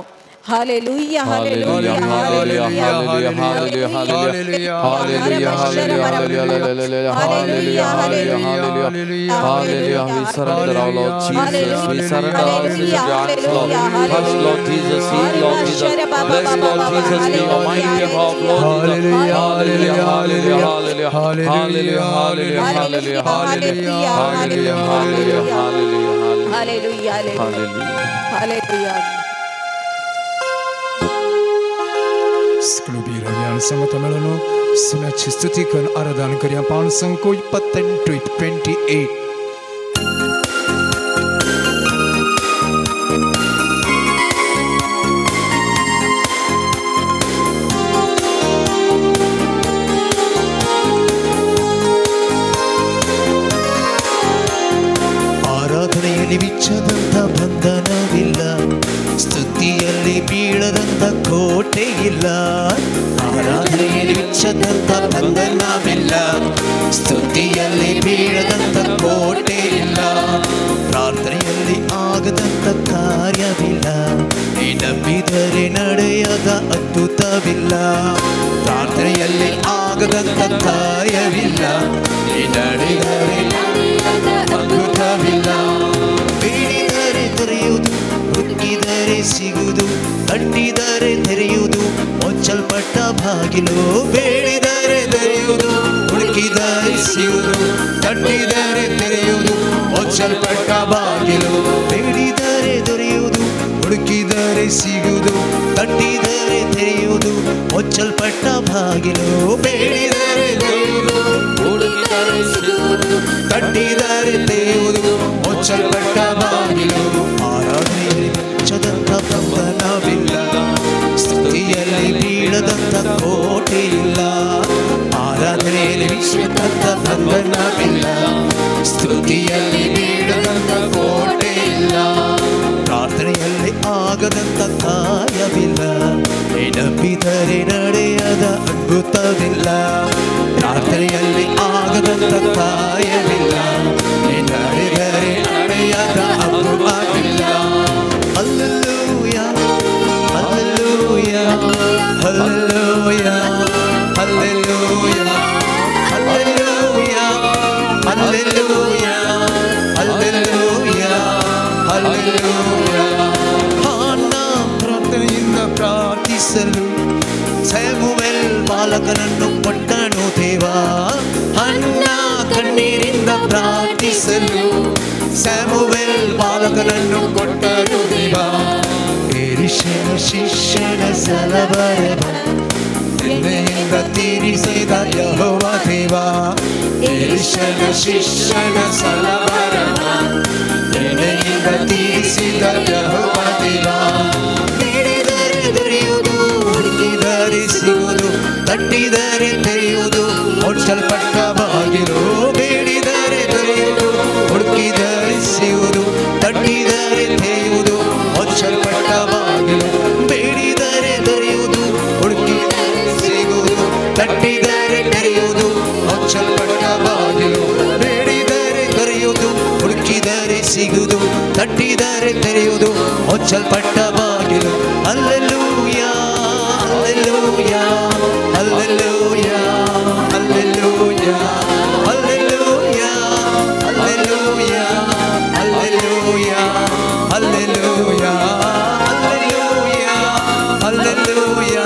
Hallelujah hallelujah hallelujah hallelujah hallelujah hallelujah hallelujah hallelujah hallelujah hallelujah hallelujah. We surrender our Lord Jesus. We surrender our hearts, Lord. Touch Lord Jesus, heal Lord Jesus. Bless Lord Jesus, be almighty of Lord Jesus. Hallelujah, hallelujah, hallelujah, hallelujah, hallelujah, hallelujah, hallelujah, hallelujah, hallelujah, hallelujah, hallelujah, hallelujah. Sklubirojan samatamelano sunachi stuti kan aradan karya pan sanko 28. ಕೊಂಡಾಟವಿಲ್ಲ, ಆರಾಧನೆಯಲ್ಲಿ ವೆಚ್ಚದಂತ ಬಂಧನವಿಲ್ಲ, ಸ್ತುತಿಯಲ್ಲಿ ಬೀಳದಂತ ಕೋಟೆ ಇಲ್ಲ, ಪ್ರಾರ್ಥನೆಯಲ್ಲಿ ಆಗದಂತ ಕಾರ್ಯವಿಲ್ಲ, ನೀ ನಂಬಿದರೆ ನಡೆಯದ ಅದ್ಭುತವಿಲ್ಲ, ಪ್ರಾರ್ಥನೆಯಲ್ಲಿ ಆಗದಂತ ಕಾರ್ಯವಿಲ್ಲ, ನೀ ನಡೆದರೆ ಅದ್ಭುತವಿಲ್ಲ. ಬೇಡಿದರೆ ದೊರೆಯುವುದು, ಹುಡುಕಿದರೆ ಸಿಗುವುದು, ತಟ್ಟಿದರೆ ತೆರೆಯುವುದು, ಮುಚ್ಚಲ್ಪಟ್ಟ ಬಾಗಿಲು. ಬೇಡಿದರೆ ದೊರೆಯುವುದು, ಹುಡುಕಿದರೆ ಸಿಗುವುದು, ತಟ್ಟಿದರೆ ತೆರೆಯುವುದು, ಮುಚ್ಚಲ್ಪಟ್ಟ ಬಾಗಿಲು. ಬೇಡಿದರೆ ದೊರೆಯುವುದು, ಹುಡುಕಿದರೆ ಸಿಗುವುದು, ತಟ್ಟಿದರೆ ತೆರೆಯುವುದು, ಮುಚ್ಚಲ್ಪಟ್ಟ ಬಾಗಿಲು. ಬೇಡಿದರೆ ದೊರೆಯುವುದು, ಹುಡುಕಿದರೆ ಸಿಗುವುದು, ತಟ್ಟಿದರೆ ತೆರೆಯುವುದು, ಮುಚ್ಚಲ್ಪಟ್ಟ ಬಾಗಿಲು. ಆರಾಧನೆಯಲ್ಲಿ ವೆಚ್ಚದಂತ ಬಂಧನವಿಲ್ಲ, ಸ್ತುತಿಯಲ್ಲಿ ಬೀಳದಂತ ಕೋಟೆ ಇಲ್ಲ, ಆರಾಧನೆಯಲ್ಲಿ ವೆಚ್ಚದಂತ ಬಂಧನವಿಲ್ಲ, ಸ್ತುತಿಯಲ್ಲಿ ಬೀಳದಂತ ಕೋಟೆ ಇಲ್ಲ, ಪ್ರಾರ್ಥನೆಯಲ್ಲಿ ಆಗದಂತ ಕಾರ್ಯವಿಲ್ಲ, ನಂಬಿದರೆ ನಡೆಯದ ಅದ್ಭುತವಿಲ್ಲ, ಪ್ರಾರ್ಥನೆಯಲ್ಲಿ ಆಗದಂತ ಕಾರ್ಯವಿಲ್ಲ, ನಡೆದರೆ ನಡೆಯದ ಅದ್ಭುತವಿಲ್ಲ. Hallelujah hallelujah hallelujah hallelujah hallelujah hallelujah hallelujah hallelujah. Hannah ಪ್ರಾರ್ಥನೆಯಿಂದ ಪ್ರಾರ್ಥಿಸಲು ಸಮುವೇಲ್ ಬಾಲಕನನ್ನು ಕೊಟ್ಟನು ದೇವ. ಹನ್ನ ಕಣ್ಣೀರಿಂದ ಪ್ರಾರ್ಥಿಸಲು ಸಮುವೇಲ್ ಬಾಲಕನನ್ನು ಕೊಟ್ಟನು ದೇವ. ಎಲೀಷನ ಶಿಷ್ಯನ ಸಲಬರವ ಎಣ್ಣೆಯಿಂದ ತೀರಿಸಿದ ಯೆಹೋವ ದೇವ. ಎಲೀಷನ ಶಿಷ್ಯನ ಸಲಬರವ ಎಣ್ಣೆಯಿಂದ ತೀರಿಸಿದ ಯೆಹೋವ ದೇವ. ಬೇಡಿದರೆ ದೊರೆಯುವುದು, ಹುಡುಕಿದರೆ ಸಿಗುವುದು, ತಟ್ಟಿದರೆ ತೆರೆಯುವುದು, ಮುಚ್ಚಲ್ಪಟ್ಟ ಬಾಗಿಲು. ಬೇಡಿದರೆ ದೊರೆಯುವುದು, ಹುಡುಕಿದರೆ ಸಿಗುವುದು, ತಟ್ಟಿದರೆ ತೆರೆಯುವುದು, ಮುಚ್ಚಲ್ಪಟ್ಟ ಬಾಗಿಲು. ಬೇಡಿದರೆ ದೊರೆಯುವುದು, ಹುಡುಕಿದರೆ ಸಿಗುವುದು, ತಟ್ಟಿದರೆ ತೆರೆಯುವುದು, ಮುಚ್ಚಲ್ಪಟ್ಟ ಬಾಗಿಲು. ಬೇಡಿದರೆ ದೊರೆಯುವುದು, ಹುಡುಕಿದರೆ ಸಿಗುವುದು, ತಟ್ಟಿದರೆ ತೆರೆಯುವುದು, ಮುಚ್ಚಲ್ಪಟ್ಟ ಬಾಗಿಲು. Hallelujah hallelujah hallelujah hallelujah hallelujah hallelujah hallelujah hallelujah hallelujah hallelujah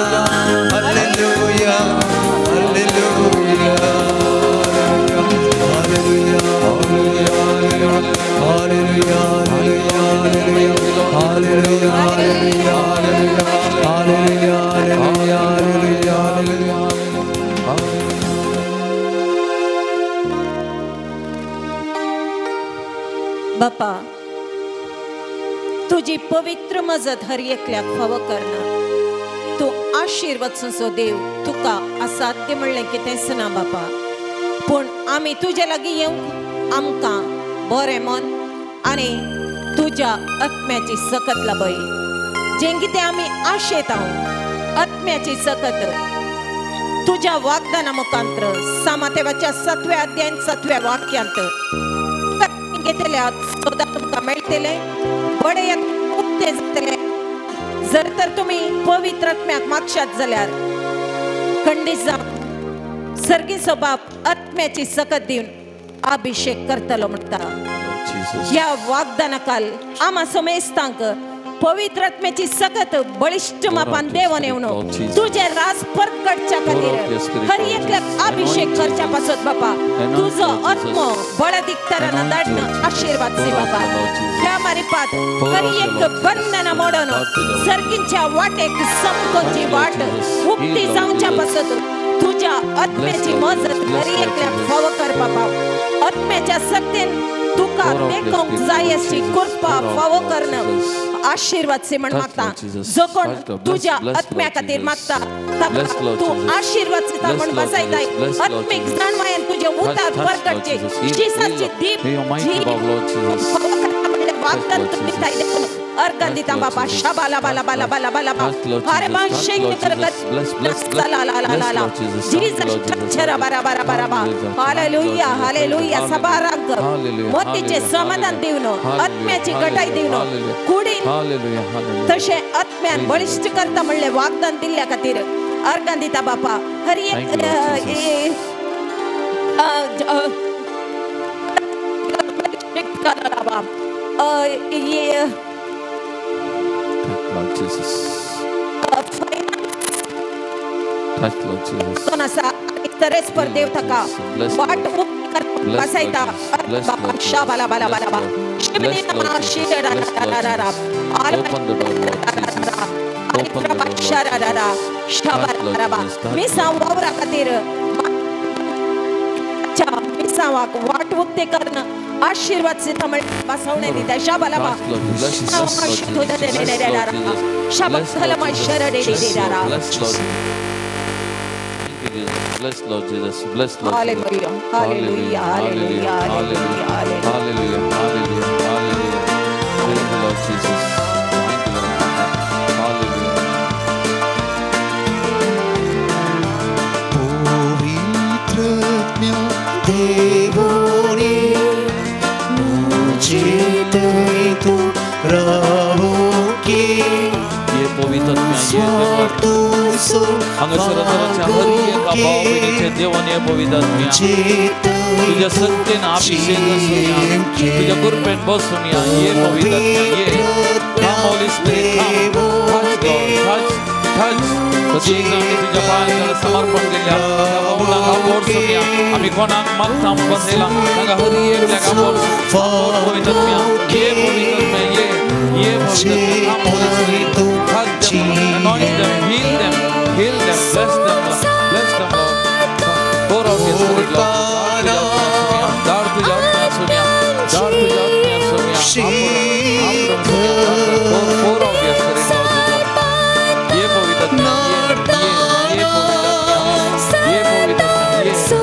hallelujah hallelujah बापा, तुझी पवित्र मजत हर एकल्याक फावो करना. तू आशीर्वादचो देव, तुका असाध्य म्हणलें कितेंच ना बापा. पूण आमी तुजे लागीं येवंक आमकां बरें मन आनी तुज्या आत्म्याची सकत लाभय. जें कितें आमी आशेत आत्म्याची सकत तुज्या वाग्दाना मुखांतर सामातेवाच्या 7व्या अध्यायान 7व्या वाक्यांत घेतल्यात सदा तुमकां मेळटले, बडे उक्ते जातले. जर तर तुमी पवित्र आत्म्याक मागशात जाल्यार खंडीत जावन सर्गीचो बाप आत्म्याची सकत दिवन अभिषेक करतलो म्हणटा. ह्या वाग्दानाकाल आमा समेस्तांक पवित्र आत्म्याची सकत बळिष्ठ मापान देवन येवन तुझे राज परगटच्या खातीर हर एकल्याक अभिषेक करच्या पासत बापा. तुजो आत्मो बळ दिक्तरान धाडन आशीर्वाद दी बापा. ह्या मारिपात हर एक बंधन मोडून सर्गीच्या वाटेक समकोची वाट उक्ती जावच्या पासत तुझ्या आत्म्याची मजत हर एकल्याक फावो कर बापा. आत्म्याच्या सक्तीन तुका देखूंक जाय अशी कृपा फावो करणं आशीर्वाद से म्हण मागता. जो कोण तुझ्या आत्म्या खातीर मागता तू आशीर्वाद दिता म्हण बसयताय. आत्मीक जाणवायन तुझे उतार परगटचे शिसाची दीप जी वागदान करता अर्घन दिता बाबा शाबाला बाला बाला बाला बाला हरे बांशेंग कर ला ला ला ला ला जीसस चरा बारा बारा बारा बा हालेलुया हालेलुया सबारंग मोतीचे समाधान देवनो आत्म्याची गटाई देवनो कुडी तशे आत्म्यान बळिष्ठ करता म्हणले वागदान दिल्ल्या खातीर अर्घन दिता बापा हर एक तरस पर देव थका वाट बसायता बाबा शाबाला बाला बाला बा शिवने नमा शिरा रा रा रा मी सांवावरा खातीर वाक वाट वक्ते करणं आशीर्वाद सिद्ध म्हणजे बसवणे दिता शाबाला बा Bless Lord Jesus. Bless Lord. Hallelujah. Hallelujah. Hallelujah. Hallelujah. Hallelujah. Hallelujah. Hallelujah. Thank you, Lord Jesus. Thank you, Lord. Hallelujah. पवित्रज्ञ Deoni मुझे तो रहो के ये पवित्रज्ञ हांगासरच्या हर एका भाव भयणीचे देवाने पवित्रज्ञ तुझ्या सत्तेन अभिषेक असुया तुझ्या कृपेन बसूया ये पवित्रज्ञ ये come Holy Spirit come touch प्रत्येक जण तुझ्या पायाला समर्पण केल्या त्या भाऊला गावोरसुया आम्ही कोणाक मागताम बसेला ताका हर एकल्या गावोर पवित्रज्ञ ये पवित्रज्ञ ये पवित्रज्ञ come Holy Spirit touch them anoint them heal them bless them Lord pour out your spirit Lord dar tuja sunya pour out your spirit Lord ye pavitra ye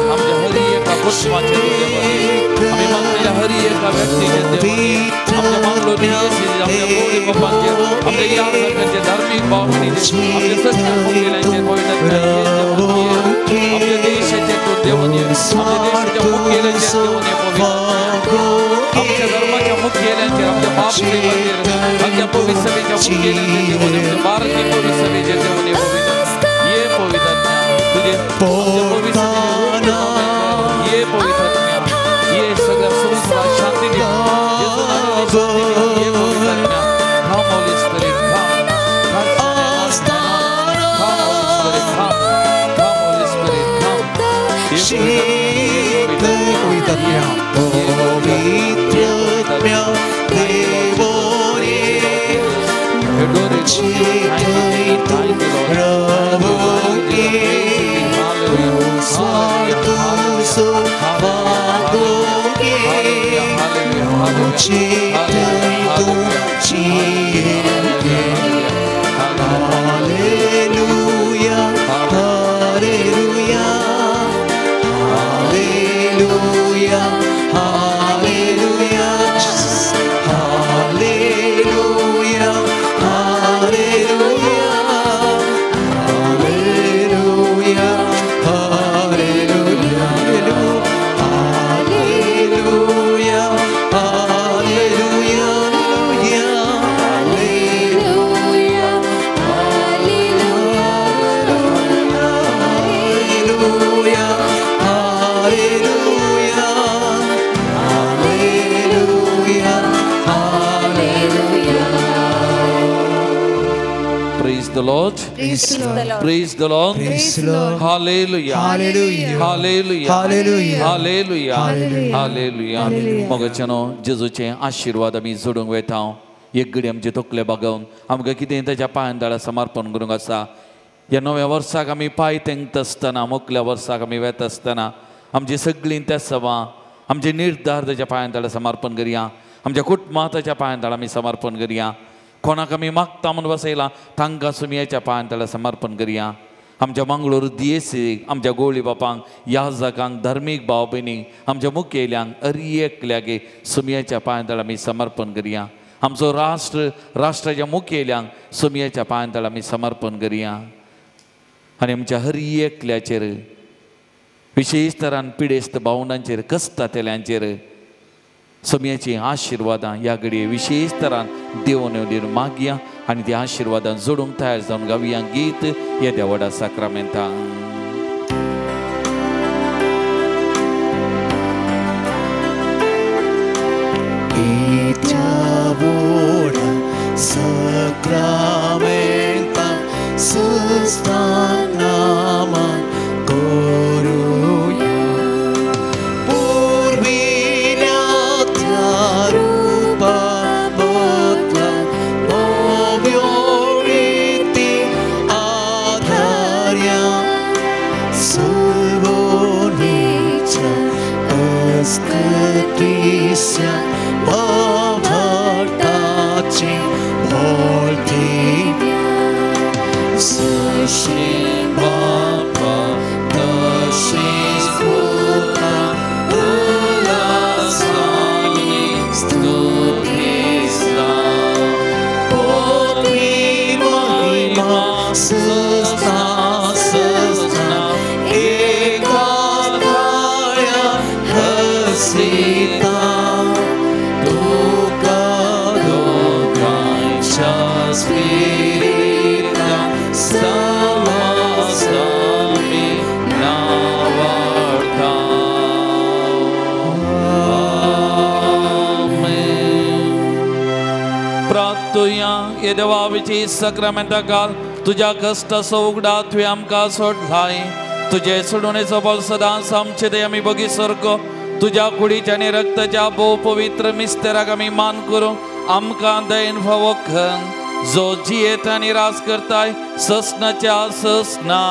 आमच्या हरी एका कुटुंबाचे देव आम्ही मागलेल्या हरी एका व्यक्तीचे देव आमच्या मागलोनी आमच्या मोठी पप्पांचे आमच्या या सगळ्यांचे धार्मिक भावनेचे आमच्या सत्य मुख्यालयांचे पवित्रज्ञ आमच्या देशाचे तो देवने आमच्या देशाच्या मुख्यालयांचे देवने पवित्रज्ञ आमच्या धर्माच्या मुख्यालयांचे आमच्या बापचे मंदिर आमच्या पवित्र सभेच्या मुख्यालयांचे देवने आमच्या भारतीय पवित्र सभेचे देवने पवित्रज्ञ ये पवित्रज्ञ तुझे पवित्र ये पवित्रज्ञ ये सगळ्या सुख शांती दे ये पवित्रज्ञ come Holy Spirit come Holy Spirit come पवित्रज्ञ the Lord. Praise the Lord. Hallelujah. Hallelujah. Hallelujah. Hallelujah. Hallelujah. Hallelujah. मोगचनो जेजूचे आशीर्वाद आमी जोडूंक वेता एक घडी आमचे तकले बागोवन आमकां कितें ताच्या पांयांतळा समर्पण करूंक आसा ह्या नव्या वर्साक आमी पांय तेंकता आसतना मुखल्या वर्साक आमी वेता आसतना आमची सगळीं त्या सभा आमचे निर्धार ताच्या पांयांतळा समर्पण करया आमच्या कुटुंबां ताच्या पांयांतळा आमी समर्पण करया कोणाक आमी मागता म्हणून बसयला तांकां सुमयेच्या पांयांतळा समर्पण करया आमच्या मंगळूर दियेसीक, आमच्या गोळी बापांक, ह्या जगांक, धार्मीक भाव भयणीक, आमच्या मुखेल्यांक एकल्यागे सुमयाच्या पांयतळ आमी समर्पण करया. आमचो राष्ट्राच्या मुखेल्यांक सुमयाच्या पांयतळ आमी समर्पण करया. आनी आमच्या हर एकल्याचेर विशेष तरान पिडेस्त भावंडांचेर, कस्तातेल्यांचेर सुमयाची आशिर्वादां ह्या घडये विशेष तरान देवोन मागया आनी त्या आशिर्वादान जोडूंक तयार जावन गावया गीत ह्या देवाडा साक्रामेंतान. Sacramenta sustanama koruya purvinatya rupa botla bhavyoviti adharya salvonicha askatisya bhavartaci Baba, Dashis Buddha, Ulasani, Studisa, Bodhi Mahima, Sasta, Ekadaya, Hasita, Dukkha, Spirita, Samasami, Navarta. Amen. प्रार्थुया ये देवाविची सक्रमेंटाकाल तुझ्या कष्टाचो उगडा तुवें आमकां सोडलाय. तुझे सोडूनेचो बल सदांच आमचे दे आमी बगी सारको तुझ्या कुडीच्या आनी रक्ताच्या भोव पवित्र मिस्तेराक आमी मान करूं आमकां दयेन फावो कर. जो जियेता आनी रास करताय ससनाच्या ससना.